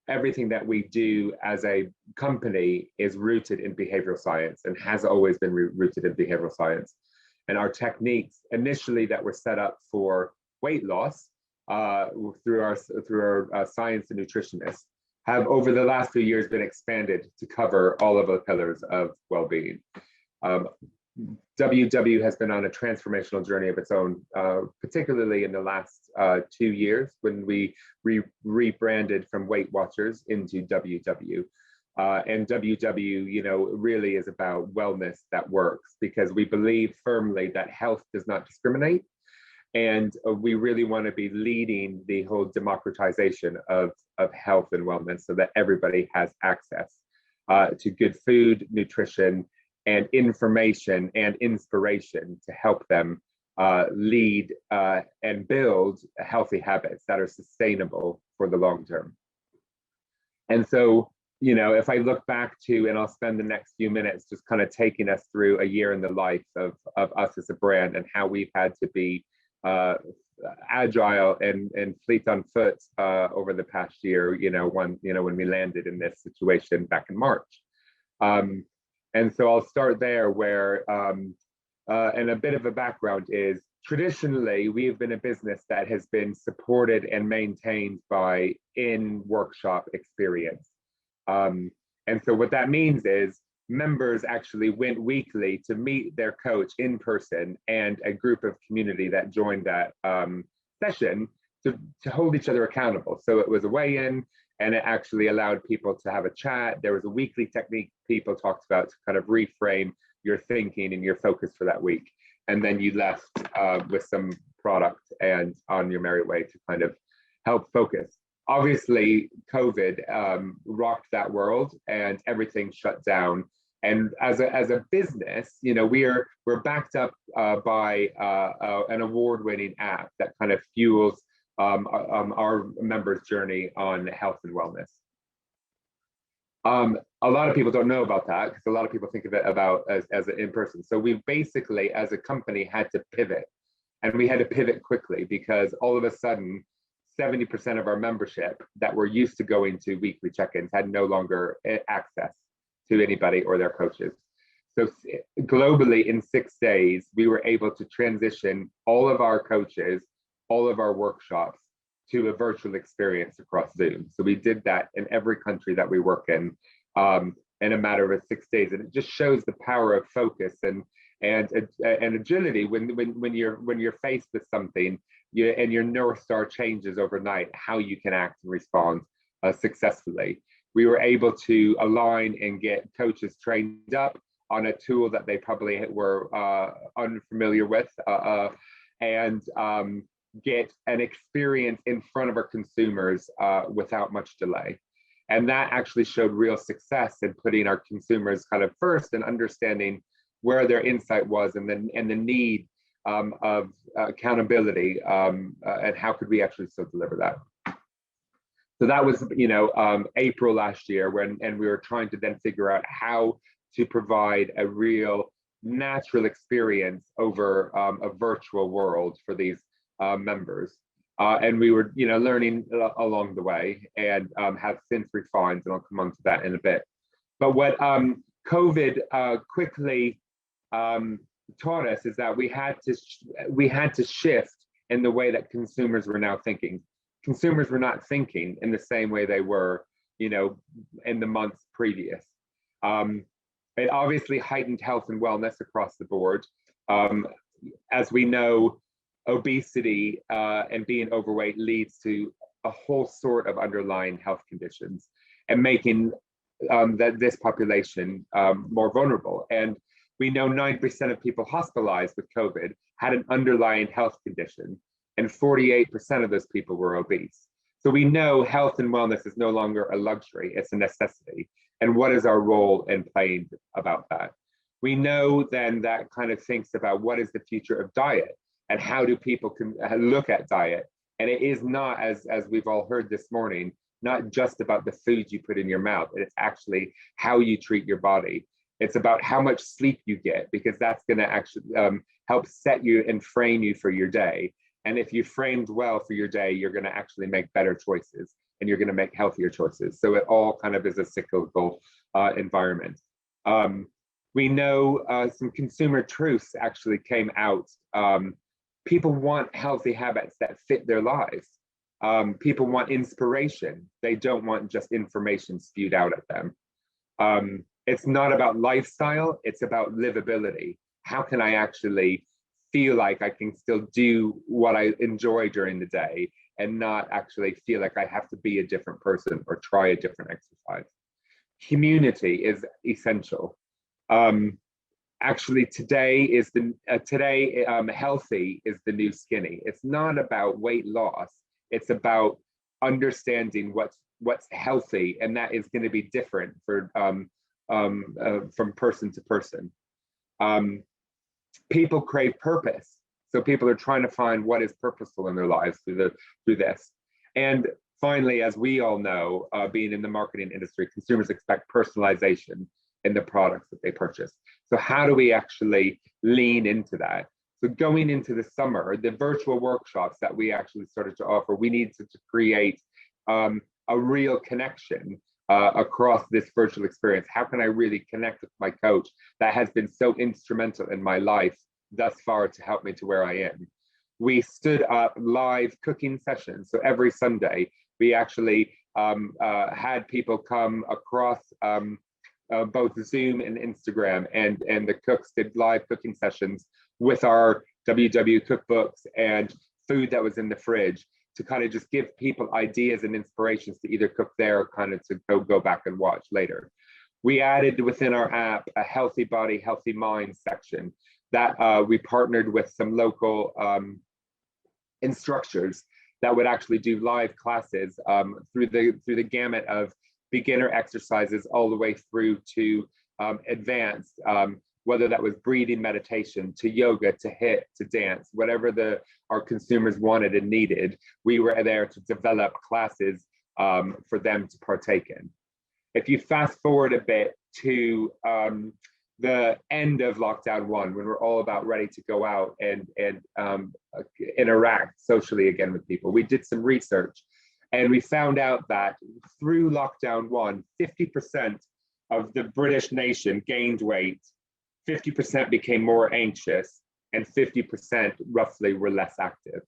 Everything that we do as a company is rooted in behavioral science and has always been rooted in behavioral science. And our techniques initially that were set up for weight loss through our science and nutritionists have over the last few years been expanded to cover all of the pillars of well-being. WW has been on a transformational journey of its own, particularly in the last 2 years when we rebranded from Weight Watchers into WW. And WW, really is about wellness that works, because we believe firmly that health does not discriminate. And we really want to be leading the whole democratization of health and wellness so that everybody has access to good food, nutrition, and information and inspiration to help them lead and build healthy habits that are sustainable for the long term. And so, if I look back to, and I'll spend the next few minutes just kind of taking us through a year in the life of us as a brand and how we've had to be agile and fleet on foot over the past year, when we landed in this situation back in March. And so I'll start there where, and a bit of a background is, traditionally, we've been a business that has been supported and maintained by in-workshop experience. And so what that means is members actually went weekly to meet their coach in person, and a group of community that joined that session to hold each other accountable. So it was a weigh-in, and it actually allowed people to have a chat. There was a weekly technique people talked about to kind of reframe your thinking and your focus for that week. And then you left with some product and on your merry way to kind of help focus. Obviously, COVID rocked that world and everything shut down. And as a business, we're backed up by an award-winning app that kind of fuels our members' journey on health and wellness. A lot of people don't know about that, because a lot of people think of it about as an in-person. So we basically, as a company, had to pivot, and we had to pivot quickly, because all of a sudden, 70% of our membership that were used to going to weekly check-ins had no longer access to anybody or their coaches. So globally, in 6 days, we were able to transition all of our coaches, all of our workshops, to a virtual experience across Zoom. So we did that in every country that we work in a matter of 6 days, and it just shows the power of focus and agility when you're faced with something, and your North Star changes overnight, how you can act and respond successfully. We were able to align and get coaches trained up on a tool that they probably were unfamiliar with, and get an experience in front of our consumers without much delay. And that actually showed real success in putting our consumers kind of first and understanding where their insight was, and the need of accountability, and how could we actually still deliver that. So that was, April last year, and we were trying to then figure out how to provide a real natural experience over a virtual world for these members. And we were, learning along the way, and have since refined, and I'll come on to that in a bit. But what COVID quickly taught us is that we had to shift in the way that consumers were now thinking. consumers were not thinking in the same way they were, you know, in the months previous. It obviously heightened health and wellness across the board. As we know, obesity and being overweight leads to a whole sort of underlying health conditions and making this population more vulnerable. And we know 9% of people hospitalized with COVID had an underlying health condition, and 48% of those people were obese. So we know health and wellness is no longer a luxury, it's a necessity. And what is our role in playing about that? We know then that kind of thinks about what is the future of diet and how do people look at diet. And it is not, as we've all heard this morning, not just about the foods you put in your mouth. It's actually how you treat your body. It's about how much sleep you get, because that's going to actually help set you and frame you for your day. And if you framed well for your day, you're going to actually make better choices and you're going to make healthier choices. So it all kind of is a cyclical environment. We know some consumer truths actually came out. People want healthy habits that fit their lives. People want inspiration. They don't want just information spewed out at them. It's not about lifestyle, it's about livability. How can I actually feel like I can still do what I enjoy during the day and not actually feel like I have to be a different person or try a different exercise? Community is essential. Actually, today is healthy is the new skinny. It's not about weight loss. It's about understanding what's healthy, and that is going to be different for from person to person. People crave purpose, so people are trying to find what is purposeful in their lives through this. And finally, as we all know, being in the marketing industry, consumers expect personalization in the products that they purchase. So how do we actually lean into that? So going into the summer, the virtual workshops that we actually started to offer, we need to create a real connection across this virtual experience. How can I really connect with my coach that has been so instrumental in my life thus far to help me to where I am? We stood up live cooking sessions. So every Sunday, we actually had people come across both Zoom and Instagram, and the cooks did live cooking sessions with our WW cookbooks and food that was in the fridge to kind of just give people ideas and inspirations to either cook there or kind of to go back and watch later. We added within our app a healthy body, healthy mind section that we partnered with some local instructors that would actually do live classes through the gamut of beginner exercises all the way through to advanced, whether that was breathing meditation, to yoga, to HIIT, to dance, whatever our consumers wanted and needed, we were there to develop classes for them to partake in. If you fast forward a bit to the end of lockdown 1, when we're all about ready to go out and interact socially again with people, we did some research. And we found out that through lockdown 1, 50% of the British nation gained weight, 50% became more anxious, and 50% roughly were less active.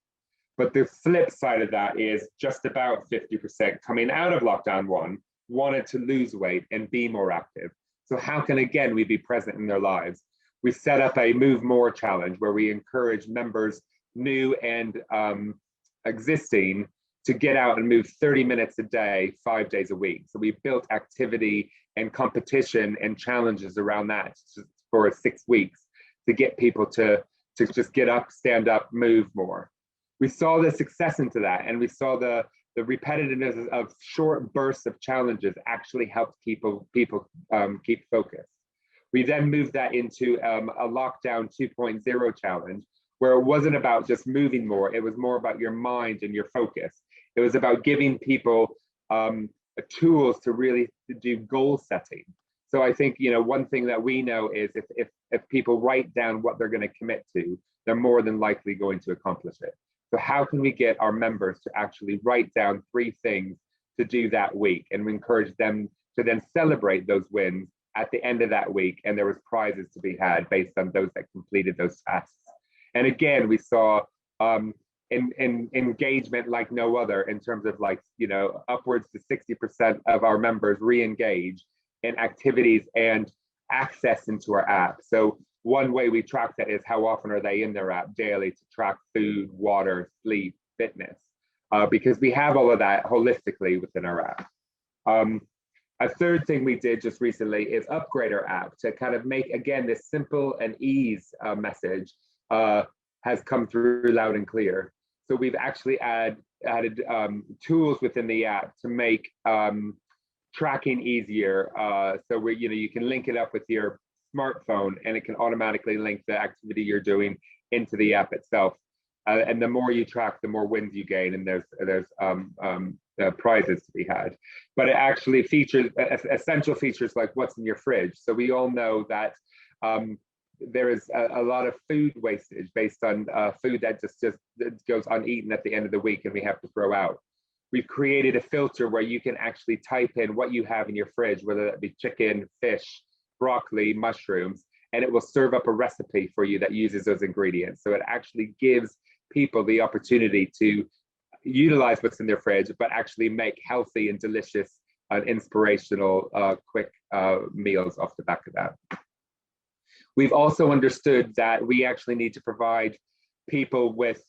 But the flip side of that is just about 50% coming out of lockdown 1 wanted to lose weight and be more active. So how can, again, we be present in their lives? We set up a Move More challenge where we encourage members, new and existing, to get out and move 30 minutes a day, 5 days a week. So we built activity and competition and challenges around that for 6 weeks to get people to just get up, stand up, move more. We saw the success into that, and we saw the repetitiveness of short bursts of challenges actually helped people keep focused. We then moved that into a lockdown 2.0 challenge, where it wasn't about just moving more, it was more about your mind and your focus. It was about giving people tools to really do goal setting. So I think, one thing that we know is if people write down what they're going to commit to, they're more than likely going to accomplish it. So how can we get our members to actually write down 3 things to do that week, and we encourage them to then celebrate those wins at the end of that week, and there was prizes to be had based on those that completed those tasks. And again, we saw in engagement like no other, in terms of like, you know, upwards to 60% of our members re-engage in activities and access into our app. So one way we track that is how often are they in their app daily to track food, water, sleep, fitness, because we have all of that holistically within our app. A third thing we did just recently is upgrade our app to kind of make, again, this simple and ease message has come through loud and clear. So we've actually added tools within the app to make tracking easier. So you can link it up with your smartphone, and it can automatically link the activity you're doing into the app itself. And the more you track, the more wins you gain, and there's prizes to be had. But it actually features essential features like what's in your fridge. So we all know that there is a lot of food wastage based on food that just goes uneaten at the end of the week and we have to throw out. We've created a filter where you can actually type in what you have in your fridge, whether that be chicken, fish, broccoli, mushrooms, and it will serve up a recipe for you that uses those ingredients. So it actually gives people the opportunity to utilize what's in their fridge, but actually make healthy and delicious and inspirational quick meals off the back of that. We've also understood that we actually need to provide people with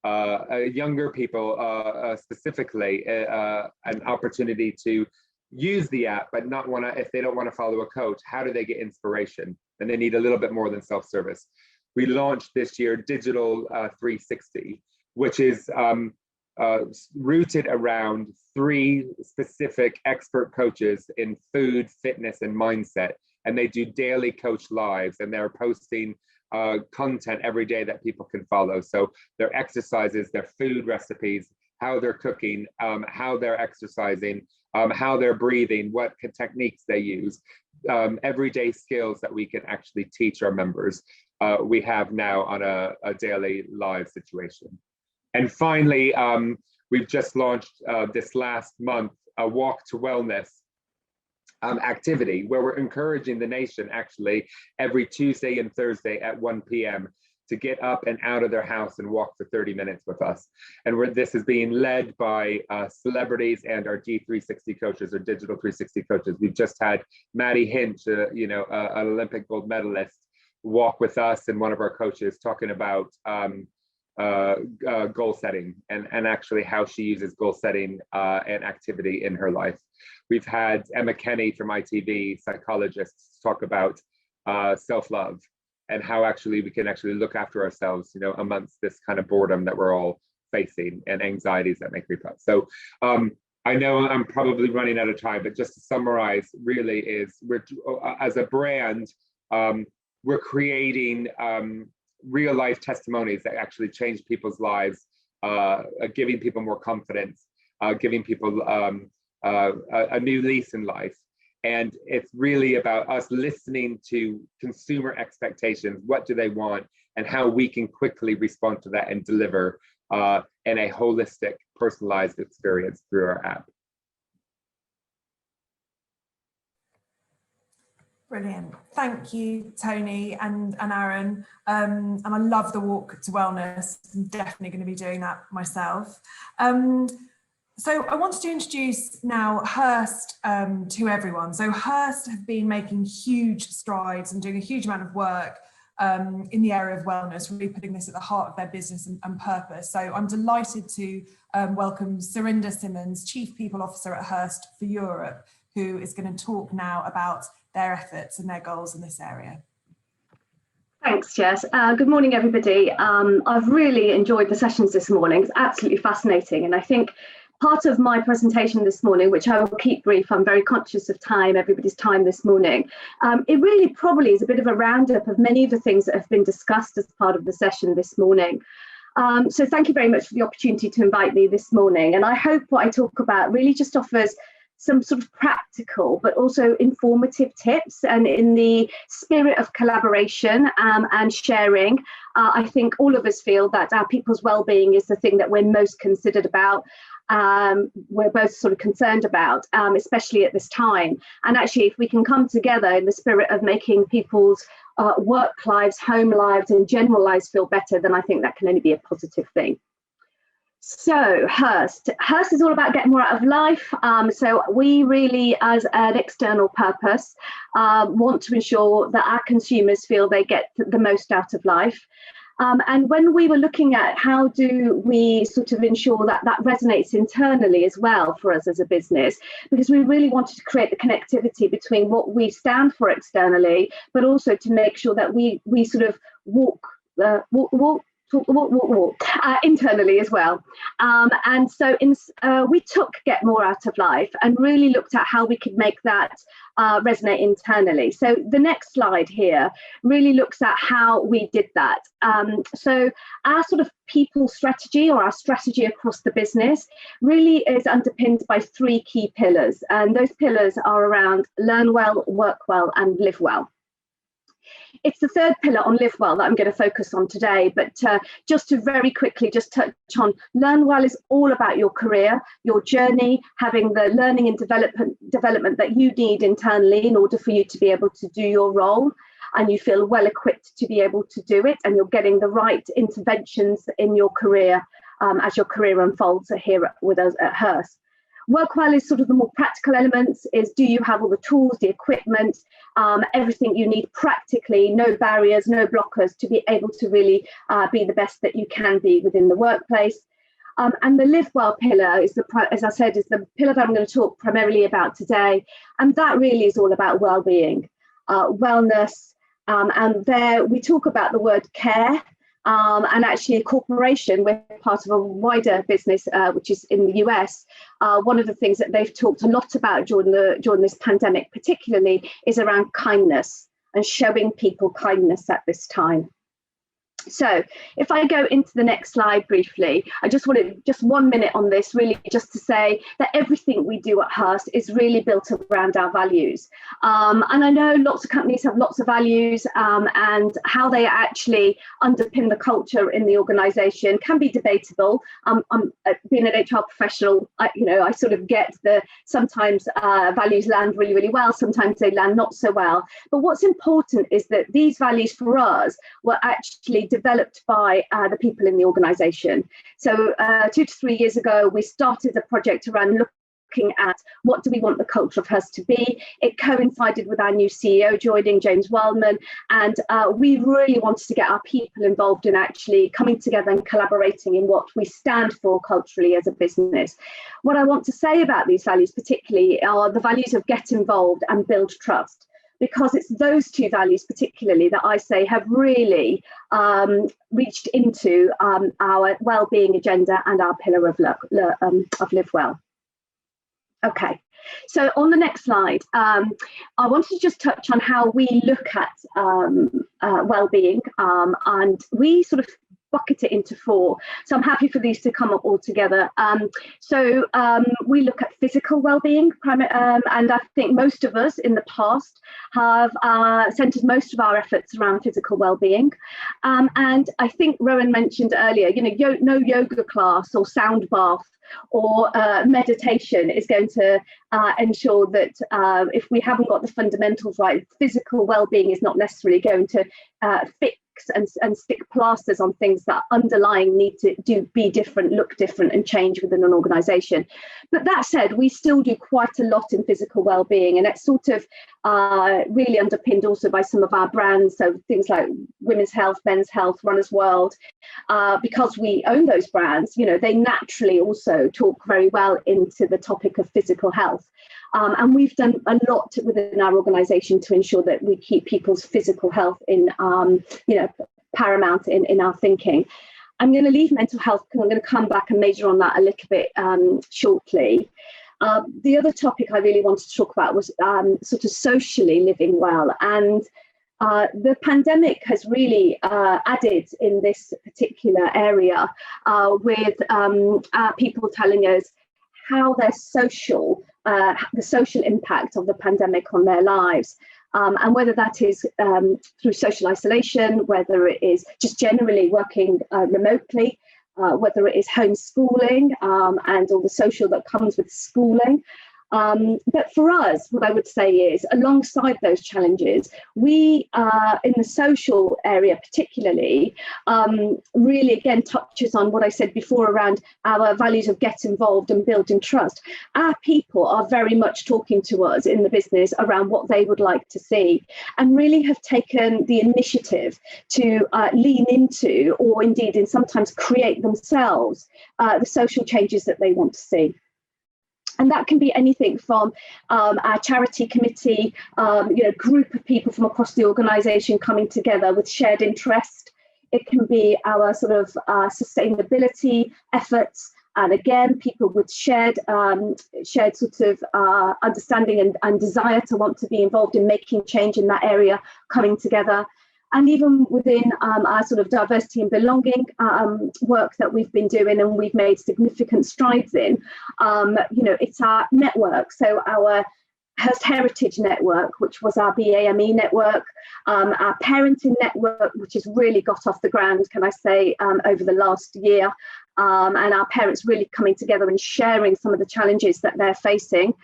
younger people specifically an opportunity to use the app, but not want to, if they don't want to follow a coach, how do they get inspiration? And they need a little bit more than self-service. We launched this year Digital 360, which is rooted around 3 specific expert coaches in food, fitness, and mindset. And they do daily coach lives, and they're posting content every day that people can follow. So their exercises, their food recipes, how they're cooking, how they're exercising, how they're breathing, what techniques they use, everyday skills that we can actually teach our members. We have now on a daily live situation. And finally, we've just launched this last month a Walk to Wellness activity, where we're encouraging the nation actually every Tuesday and Thursday at 1 p.m. to get up and out of their house and walk for 30 minutes with us. And this is being led by celebrities and our D360 coaches, or Digital 360 coaches. We've just had Maddie Hinch, an Olympic gold medalist, walk with us, and one of our coaches talking about goal setting and actually how she uses goal setting and activity in her life. We've had Emma Kenny from ITV, psychologists, talk about self-love and how actually we can actually look after ourselves, amongst this kind of boredom that we're all facing and anxieties that may creep up. So I know I'm probably running out of time, but just to summarize, really is we're, as a brand, we're creating real life testimonies that actually change people's lives, giving people more confidence, giving people a new lease in life. And it's really about us listening to consumer expectations. What do they want, and how we can quickly respond to that and deliver in a holistic, personalized experience through our app. Brilliant. Thank you, Tony and Aaron. And I love the Walk to Wellness. I'm definitely going to be doing that myself. So I wanted to introduce now Hearst to everyone. So Hearst have been making huge strides and doing a huge amount of work in the area of wellness, really putting this at the heart of their business and purpose. So I'm delighted to welcome Cyrinda Simmons, Chief People Officer at Hearst for Europe, who is going to talk now about their efforts and their goals in this area. Thanks, Jess. Good morning, everybody. I've really enjoyed the sessions this morning. It's absolutely fascinating. And I think part of my presentation this morning, which I will keep brief, I'm very conscious of time, everybody's time this morning. It really probably is a bit of a roundup of many of the things that have been discussed as part of the session this morning. So thank you very much for the opportunity to invite me this morning. And I hope what I talk about really just offers some sort of practical but also informative tips, and in the spirit of collaboration and sharing. I think all of us feel that our people's well-being is the thing that we're most considered about, we're both sort of concerned about, especially at this time. And actually, if we can come together in the spirit of making people's work lives, home lives, and general lives feel better, then I think that can only be a positive thing. So Hearst is all about getting more out of life. So we really, as an external purpose, want to ensure that our consumers feel they get the most out of life. And when we were looking at how do we sort of ensure that that resonates internally as well for us as a business, because we really wanted to create the connectivity between what we stand for externally, but also to make sure that we sort of walk internally as well. And so we took Get More Out of Life and really looked at how we could make that resonate internally. So the next slide here really looks at how we did that. So our sort of people strategy, or our strategy across the business, really is underpinned by 3 key pillars. And those pillars are around learn well, work well, and live well. It's the third pillar on live well that I'm going to focus on today, but just to very quickly just touch on, learn well is all about your career, your journey, having the learning and development that you need internally in order for you to be able to do your role, and you feel well equipped to be able to do it, and you're getting the right interventions in your career as your career unfolds here with us at Hearst. Work well is sort of the more practical elements, is do you have all the tools, the equipment, everything you need practically, no barriers, no blockers to be able to really be the best that you can be within the workplace. And the live well pillar is, as I said, is the pillar that I'm going to talk primarily about today. And that really is all about well-being, wellness. And there we talk about the word care. And actually a corporation, we're part of a wider business, which is in the US. One of the things that they've talked a lot about during this pandemic particularly is around kindness and showing people kindness at this time. So if I go into the next slide briefly, I just wanted just 1 minute on this, really just to say that everything we do at Hearst is really built around our values. And I know lots of companies have lots of values, and how they actually underpin the culture in the organisation can be debatable. Being an HR professional, I sort of get that sometimes values land really, really well, sometimes they land not so well. But what's important is that these values for us were actually developed by the people in the organisation. So 2 to 3 years ago, we started a project around looking at what do we want the culture of Hearst to be. It coincided with our new CEO joining, James Wellman, and we really wanted to get our people involved in actually coming together and collaborating in what we stand for culturally as a business. What I want to say about these values particularly are the values of get involved and build trust, because it's those 2 values particularly that I say have really reached into our well-being agenda and our pillar of live well. Okay, so on the next slide, I wanted to just touch on how we look at well-being, and we sort of bucket it into 4. So I'm happy for these to come up all together. So we look at physical well-being, and I think most of us in the past have centered most of our efforts around physical well-being. And I think Rowan mentioned earlier, no yoga class or sound bath or meditation is going to ensure that if we haven't got the fundamentals right, physical well-being is not necessarily going to fix and stick plasters on things that underlying need to be different, look different, and change within an organisation. But that said, we still do quite a lot in physical well-being, and it's sort of really underpinned also by some of our brands, so things like Women's Health, Men's Health, Runner's World. Because we own those brands, they naturally also talk very well into the topic of physical health. And we've done a lot within our organisation to ensure that we keep people's physical health in, paramount in our thinking. I'm going to leave mental health because I'm going to come back and major on that a little bit shortly. The other topic I really wanted to talk about was sort of socially living well. And the pandemic has really added in this particular area with people telling us how their the social impact of the pandemic on their lives. And whether that is through social isolation, whether it is just generally working remotely, whether it is homeschooling and all the social that comes with schooling. But for us, what I would say is, alongside those challenges, we in the social area particularly, really again touches on what I said before around our values of get involved and building trust. Our people are very much talking to us in the business around what they would like to see, and really have taken the initiative to lean into, or indeed in sometimes create themselves, the social changes that they want to see. And that can be anything from our charity committee, group of people from across the organisation coming together with shared interest. It can be our sort of sustainability efforts, and again, people with shared sort of understanding and desire to want to be involved in making change in that area coming together. And even within our sort of diversity and belonging work that we've been doing and we've made significant strides in, it's our network. So our Hearst Heritage Network, which was our BAME network, our parenting network, which has really got off the ground, can I say, over the last year, and our parents really coming together and sharing some of the challenges that they're facing.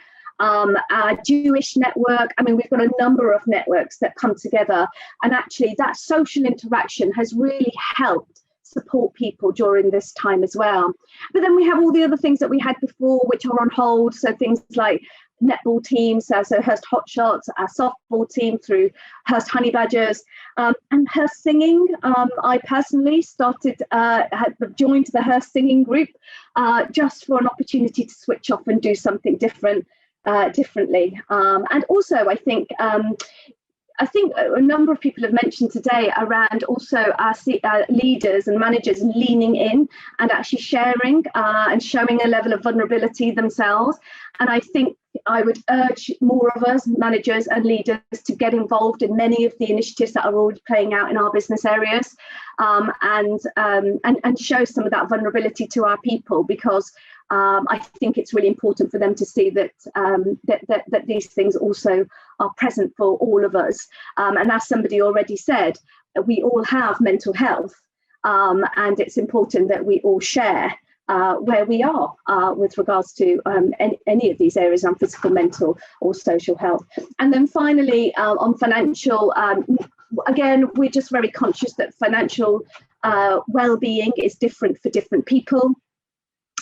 Our Jewish network. I mean, we've got a number of networks that come together, and actually that social interaction has really helped support people during this time as well. But then we have all the other things that we had before, which are on hold. So things like netball teams, so Hearst Hotshots, our softball team through Hearst Honey Badgers, and Hearst Singing. I personally joined the Hearst Singing group just for an opportunity to switch off and do something differently. And also, I think a number of people have mentioned today around also our leaders and managers leaning in and actually sharing and showing a level of vulnerability themselves. And I think I would urge more of us, managers and leaders, to get involved in many of the initiatives that are already playing out in our business areas, and show some of that vulnerability to our people, because I think it's really important for them to see that that these things also are present for all of us. And as somebody already said, we all have mental health, and it's important that we all share where we are with regards to any of these areas on physical, mental or social health. And then finally, on financial, again, we're just very conscious that financial well-being is different for different people.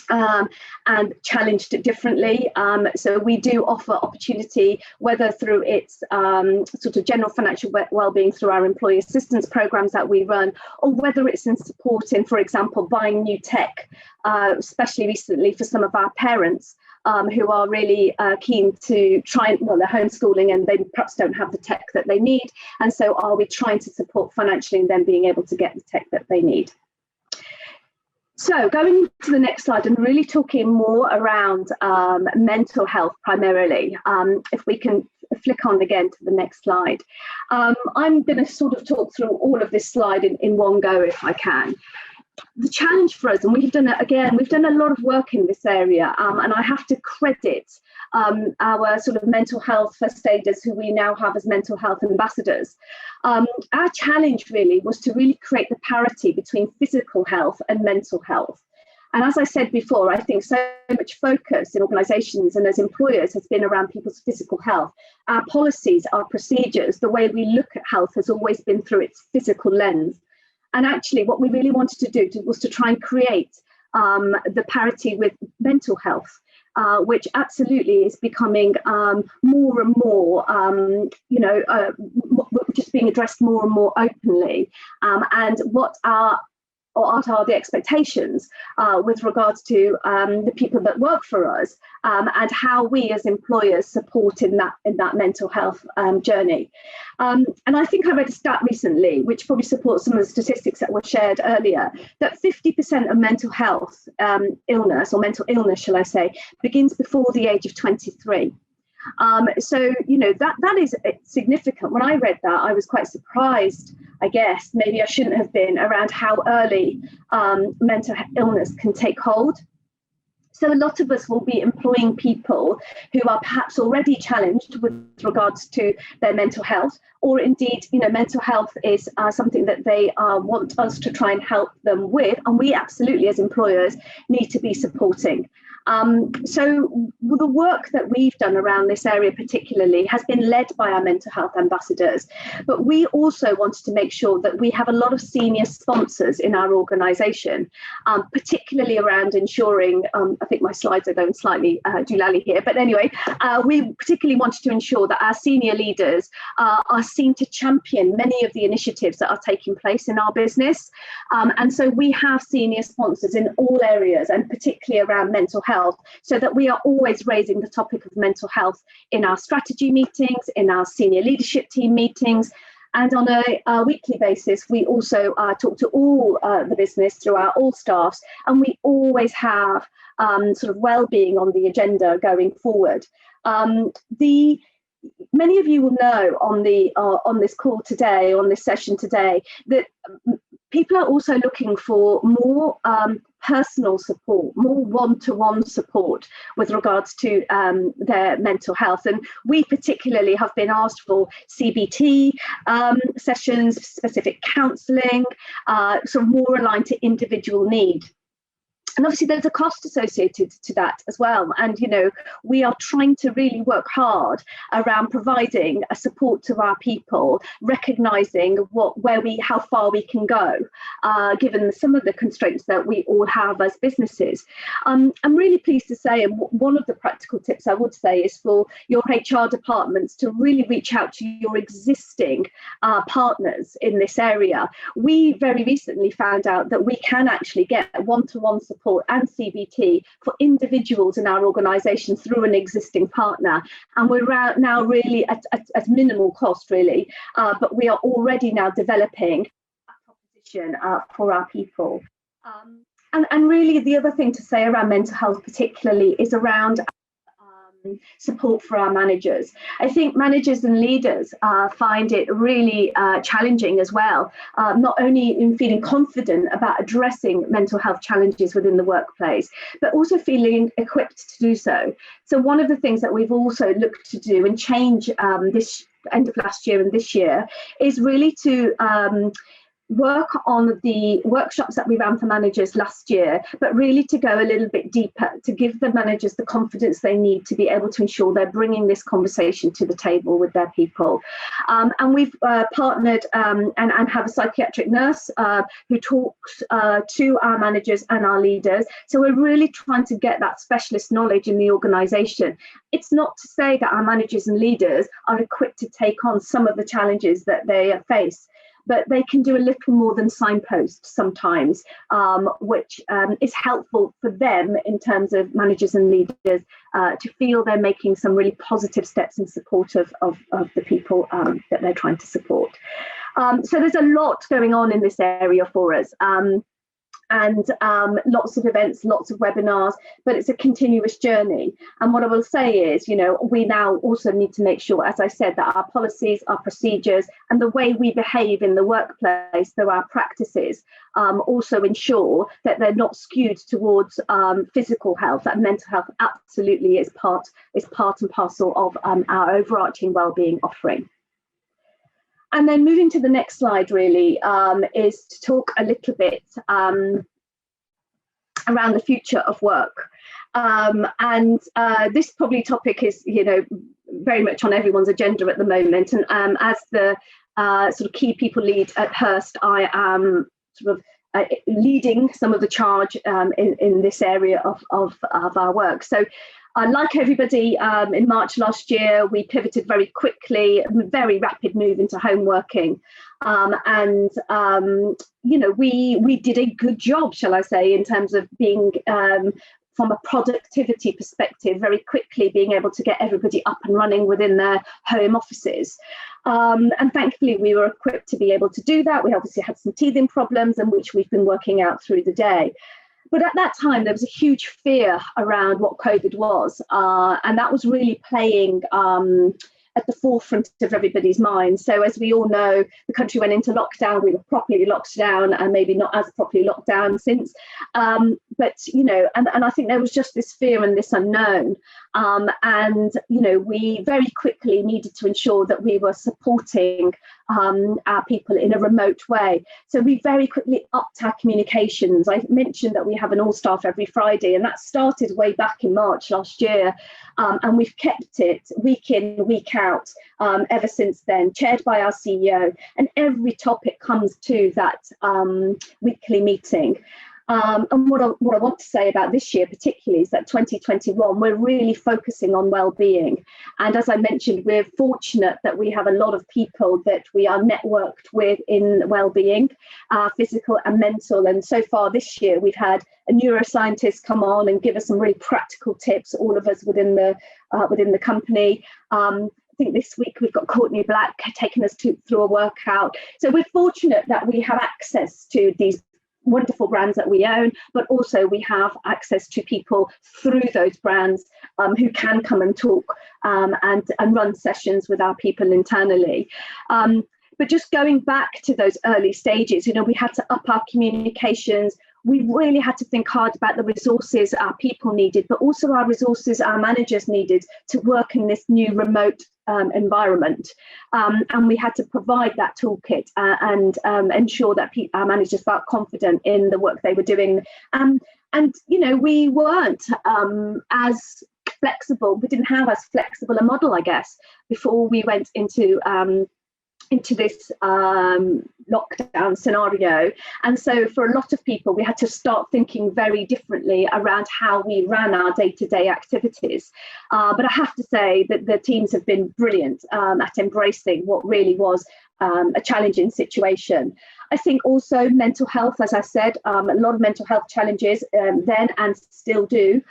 And challenged differently. So we do offer opportunity, whether through its sort of general financial well-being through our employee assistance programs that we run, or whether it's in supporting, for example, buying new tech, especially recently for some of our parents who are really keen to try, they're homeschooling and they perhaps don't have the tech that they need. And so are we trying to support financially and then being able to get the tech that they need? So going to the next slide and really talking more around mental health primarily, if we can flick on again to the next slide. I'm going to sort of talk through all of this slide in one go if I can. The challenge for us, and we've done a lot of work in this area, and I have to credit our sort of mental health first aiders who we now have as mental health ambassadors. Our challenge really was to really create the parity between physical health and mental health. And as I said before, I think so much focus in organisations and as employers has been around people's physical health. Our policies, our procedures, the way we look at health has always been through its physical lens. And actually what we really wanted to do was to try and create the parity with mental health, which absolutely is becoming more and more, just being addressed more and more openly. And what are the expectations with regards to the people that work for us, and how we as employers support in that mental health journey. And I think I read a stat recently, which probably supports some of the statistics that were shared earlier, that 50% of mental health illness, or mental illness, shall I say, begins before the age of 23. So, that is significant. When I read that, I was quite surprised, I guess, maybe I shouldn't have been, around how early mental illness can take hold. So a lot of us will be employing people who are perhaps already challenged with regards to their mental health, or indeed, mental health is something that they want us to try and help them with, and we absolutely, as employers, need to be supporting. So the work that we've done around this area particularly has been led by our mental health ambassadors, but we also wanted to make sure that we have a lot of senior sponsors in our organisation, particularly around ensuring, I think my slides are going slightly doolally here, but anyway, we particularly wanted to ensure that our senior leaders are seen to champion many of the initiatives that are taking place in our business. And so we have senior sponsors in all areas, and particularly around mental health, so that we are always raising the topic of mental health in our strategy meetings, in our senior leadership team meetings. And on a weekly basis, we also talk to all the business throughout all staffs, and we always have sort of well-being on the agenda going forward. Many of you will know on this call today, on this session today, that people are also looking for more personal support, more one-to-one support with regards to their mental health. And we particularly have been asked for CBT sessions, specific counselling, sort of more aligned to individual need. And obviously there's a cost associated to that as well. And, we are trying to really work hard around providing a support to our people, recognising how far we can go, given some of the constraints that we all have as businesses. I'm really pleased to say, and one of the practical tips I would say is for your HR departments to really reach out to your existing partners in this area. We very recently found out that we can actually get one-to-one support and CBT for individuals in our organisation through an existing partner, and we're now really at minimal cost, really, but we are already now developing a proposition for our people. And really the other thing to say around mental health particularly is around support for our managers. I think managers and leaders find it really challenging as well, not only in feeling confident about addressing mental health challenges within the workplace, but also feeling equipped to do so. So one of the things that we've also looked to do and change this end of last year and this year is really to work on the workshops that we ran for managers last year, but really to go a little bit deeper, to give the managers the confidence they need to be able to ensure they're bringing this conversation to the table with their people. And we've partnered and have a psychiatric nurse who talks to our managers and our leaders. So we're really trying to get that specialist knowledge in the organisation. It's not to say that our managers and leaders are equipped to take on some of the challenges that they face, but they can do a little more than signpost sometimes, which is helpful for them in terms of managers and leaders to feel they're making some really positive steps in support of the people that they're trying to support. So there's a lot going on in this area for us. And lots of events, lots of webinars, but it's a continuous journey. And what I will say is, we now also need to make sure, as I said, that our policies, our procedures, and the way we behave in the workplace through our practices also ensure that they're not skewed towards physical health. And mental health absolutely is part and parcel of our overarching wellbeing offering. And then moving to the next slide really is to talk a little bit around the future of work. And this probably topic is, very much on everyone's agenda at the moment. And as the sort of key people lead at Hearst, I am sort of leading some of the charge in this area of our work. So like everybody, in March last year, we pivoted very quickly, very rapid move into home working. We did a good job, shall I say, in terms of being, from a productivity perspective, very quickly being able to get everybody up and running within their home offices. And thankfully, we were equipped to be able to do that. We obviously had some teething problems, and which we've been working out through the day. But at that time, there was a huge fear around what COVID was, and that was really playing at the forefront of everybody's mind. So as we all know, the country went into lockdown, we were properly locked down, and maybe not as properly locked down since. but you know, and I think there was just this fear and this unknown, and you know, we very quickly needed to ensure that we were supporting our people in a remote way. So we very quickly upped our communications. I mentioned that we have an all staff every Friday, and that started way back in March last year, and we've kept it week in, week out ever since then, chaired by our CEO, and every topic comes to that weekly meeting. And what I want to say about this year particularly is that 2021, we're really focusing on well-being. And as I mentioned, we're fortunate that we have a lot of people that we are networked with in well-being, physical and mental. And so far this year, we've had a neuroscientist come on and give us some really practical tips, all of us within the company. I think this week we've got Courtney Black taking us through a workout. So we're fortunate that we have access to these wonderful brands that we own, but also we have access to people through those brands who can come and talk and run sessions with our people internally. But just going back to those early stages, you know, we had to up our communications. We really had to think hard about the resources our people needed, but also our resources our managers needed to work in this new remote environment. And we had to provide that toolkit and ensure that our managers felt confident in the work they were doing. And you know, we weren't as flexible, we didn't have as flexible a model, I guess, before we went into this lockdown scenario. And so for a lot of people, we had to start thinking very differently around how we ran our day-to-day activities. But I have to say that the teams have been brilliant at embracing what really was a challenging situation. I think also mental health, as I said, a lot of mental health challenges then and still do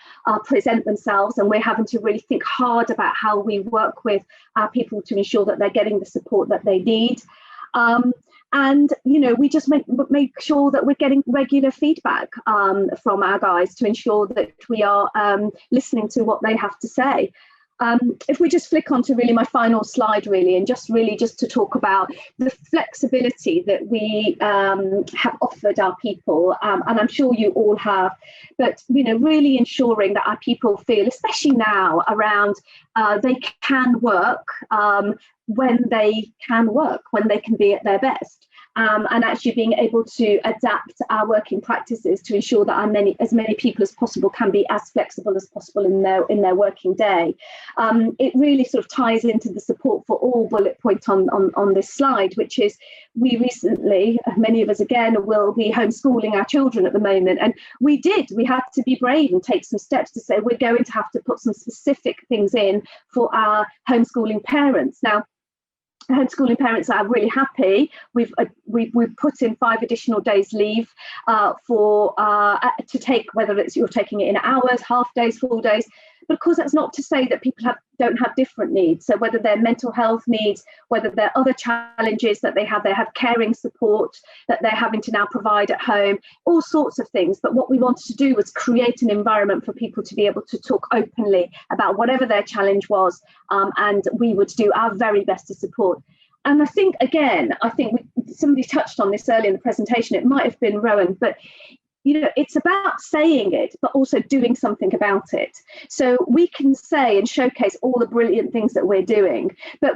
present themselves, and we're having to really think hard about how we work with our people to ensure that they're getting the support that they need. And, you know, we just make sure that we're getting regular feedback from our guys to ensure that we are listening to what they have to say. If we just flick on to really my final slide, really, and just to talk about the flexibility that we have offered our people, and I'm sure you all have, but, you know, really ensuring that our people feel, especially now, around they can work when they can be at their best. And actually being able to adapt our working practices to ensure that as many people as possible can be as flexible as possible in their working day. It really sort of ties into the support for all bullet point on this slide, which is we recently, many of us again, will be homeschooling our children at the moment. And we had to be brave and take some steps to say we're going to have to put some specific things in for our homeschooling parents. Now, homeschooling parents are really happy. We've put in 5 additional days leave to take, whether it's you're taking it in hours, half days, full days. But of course, that's not to say that people don't have different needs. So whether they're mental health needs, whether they're other challenges that they have caring support that they're having to now provide at home, all sorts of things. But what we wanted to do was create an environment for people to be able to talk openly about whatever their challenge was, and we would do our very best to support. And I think somebody touched on this earlier in the presentation, it might have been Rowan, but you know, it's about saying it, but also doing something about it. So we can say and showcase all the brilliant things that we're doing, but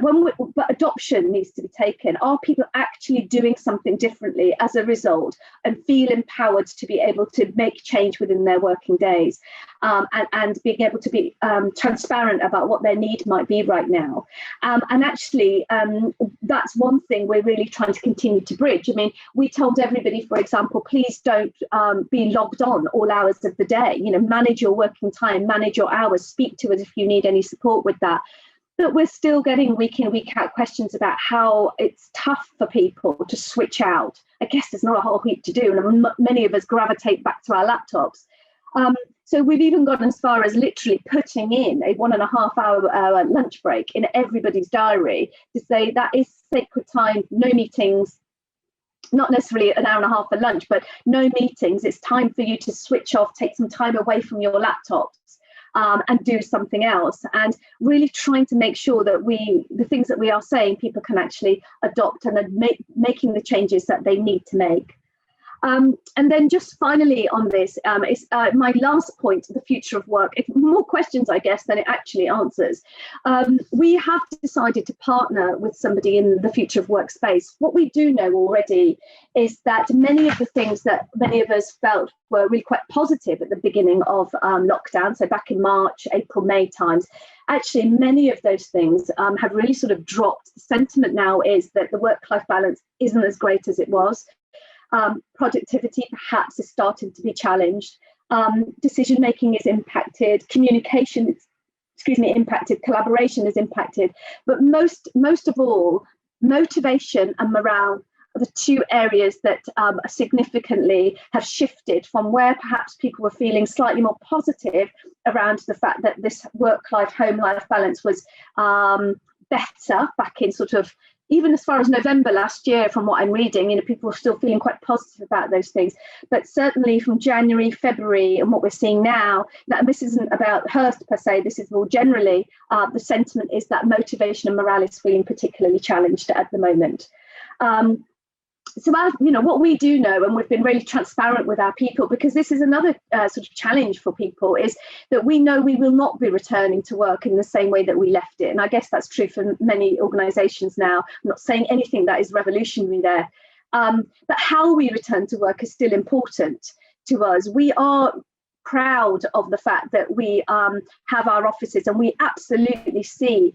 but adoption needs to be taken. Are people actually doing something differently as a result and feel empowered to be able to make change within their working days, and being able to be transparent about what their need might be right now? And actually, that's one thing we're really trying to continue to bridge. I mean, we told everybody, for example, please don't be logged on all hours of the day. You know, manage your working time, manage your hours, speak to us if you need any support with that. But we're still getting week in, week out questions about how it's tough for people to switch out. I guess there's not a whole heap to do, and many of us gravitate back to our laptops. So we've even gone as far as literally putting in a 1.5 hour lunch break in everybody's diary to say that is sacred time, no meetings. Not necessarily an hour and a half for lunch, but no meetings. It's time for you to switch off, take some time away from your laptops, and do something else. And really trying to make sure that the things that we are saying, people can actually adopt and making the changes that they need to make. And then just finally on this, is my last point, the future of work. It's more questions, I guess, than it actually answers. We have decided to partner with somebody in the future of work space. What we do know already is that many of the things that many of us felt were really quite positive at the beginning of lockdown, so back in March, April, May times, actually many of those things have really sort of dropped. The sentiment now is that the work-life balance isn't as great as it was. Productivity perhaps is starting to be challenged. Decision making is impacted. Communication is, impacted. Collaboration is impacted. But most of all, motivation and morale are the two areas that significantly have shifted from where perhaps people were feeling slightly more positive around the fact that this work-life, home-life balance was better back in sort of, even as far as November last year, from what I'm reading, people are still feeling quite positive about those things. But certainly from January, February, and what we're seeing now, this isn't about Hearst per se, this is more generally, the sentiment is that motivation and morale is feeling particularly challenged at the moment. So what we do know, and we've been really transparent with our people, because this is another sort of challenge for people, is that we know we will not be returning to work in the same way that we left it. And I guess that's true for many organisations now. I'm not saying anything that is revolutionary there. But how we return to work is still important to us. We are proud of the fact that we have our offices, and we absolutely see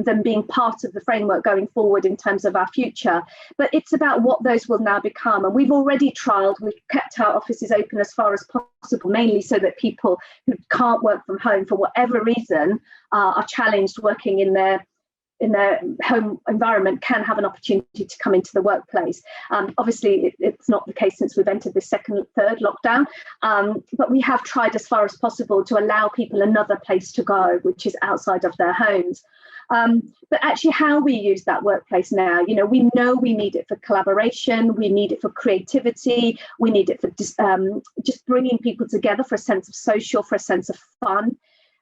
them being part of the framework going forward in terms of our future. But it's about what those will now become. And we've already trialled, we've kept our offices open as far as possible, mainly so that people who can't work from home for whatever reason are challenged working in their home environment can have an opportunity to come into the workplace. Obviously, it's not the case since we've entered this third lockdown, but we have tried as far as possible to allow people another place to go, which is outside of their homes. But actually how we use that workplace now, we know we need it for collaboration, we need it for creativity, we need it for just bringing people together, for a sense of social, for a sense of fun.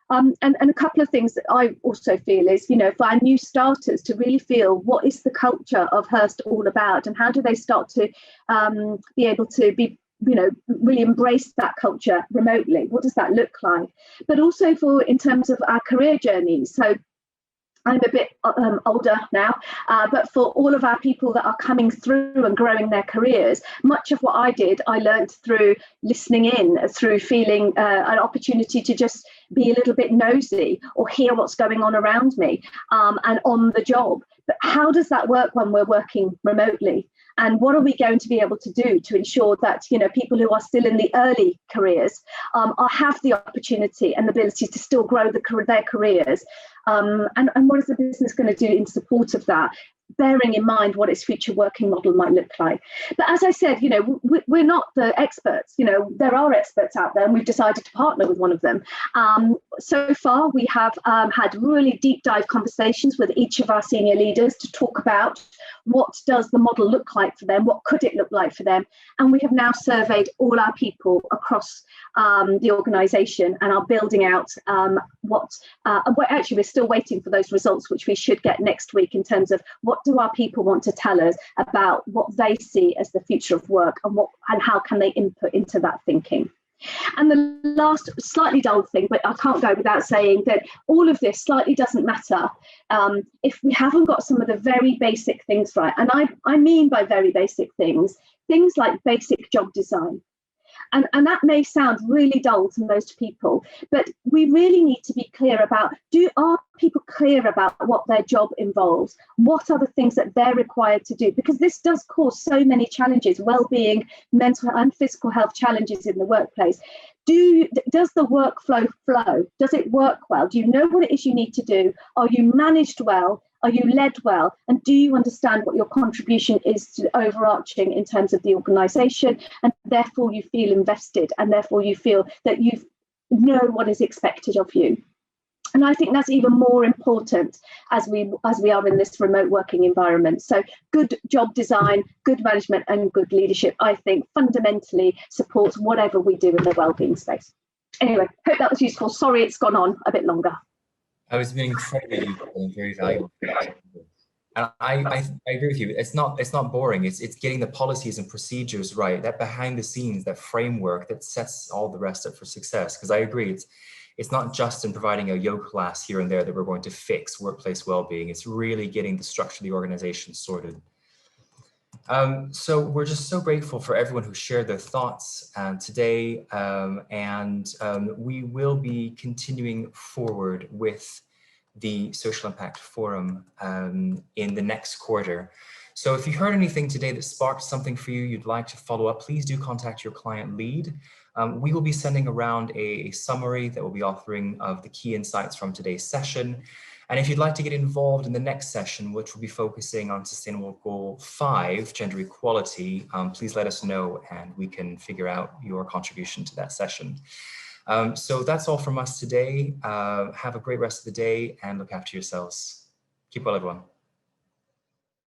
And a couple of things that I also feel is, for our new starters to really feel what is the culture of Hearst all about, and how do they start to be able to be, really embrace that culture remotely? What does that look like? But also in terms of our career journeys. So I'm a bit older now, but for all of our people that are coming through and growing their careers, much of what I did, I learned through listening in, through feeling an opportunity to just be a little bit nosy or hear what's going on around me and on the job. But how does that work when we're working remotely? And what are we going to be able to do to ensure that, people who are still in the early careers have the opportunity and the ability to still grow their careers? And what is the business going to do in support of that, bearing in mind what its future working model might look like? But as I said, we're not the experts. There are experts out there, and we've decided to partner with one of them. So far, we have had really deep dive conversations with each of our senior leaders to talk about what does the model look like for them, what could it look like for them. And we have now surveyed all our people across the organisation and are building out we're still waiting for those results, which we should get next week, in terms of what do our people want to tell us about what they see as the future of work, and how can they input into that thinking. And the last slightly dull thing, but I can't go without saying that all of this slightly doesn't matter if we haven't got some of the very basic things right. And I mean by very basic things like basic job design. And that may sound really dull to most people, but we really need to be clear about, are people clear about what their job involves? What are the things that they're required to do? Because this does cause so many challenges, well-being, mental and physical health challenges in the workplace. Does the workflow flow? Does it work well? Do you know what it is you need to do? Are you managed well? Are you led well? And do you understand what your contribution is to the overarching in terms of the organisation? And therefore you feel invested, and therefore you feel that you know what is expected of you. And I think that's even more important as we are in this remote working environment. So good job design, good management and good leadership, I think fundamentally supports whatever we do in the wellbeing space. Anyway, hope that was useful. Sorry, it's gone on a bit longer. That was been incredibly useful and very valuable. And I agree with you. It's not boring. It's getting the policies and procedures right, that behind the scenes, that framework that sets all the rest up for success. Because I agree, it's not just in providing a yoga class here and there that we're going to fix workplace well-being. It's really getting the structure of the organization sorted. So we're just so grateful for everyone who shared their thoughts today, and we will be continuing forward with the Social Impact Forum in the next quarter. So if you heard anything today that sparked something for you, you'd like to follow up, please do contact your client lead. We will be sending around a summary that will be offering of the key insights from today's session. And if you'd like to get involved in the next session, which will be focusing on Sustainable Goal 5, gender equality, please let us know and we can figure out your contribution to that session. So that's all from us today. Have a great rest of the day and look after yourselves. Keep well, everyone.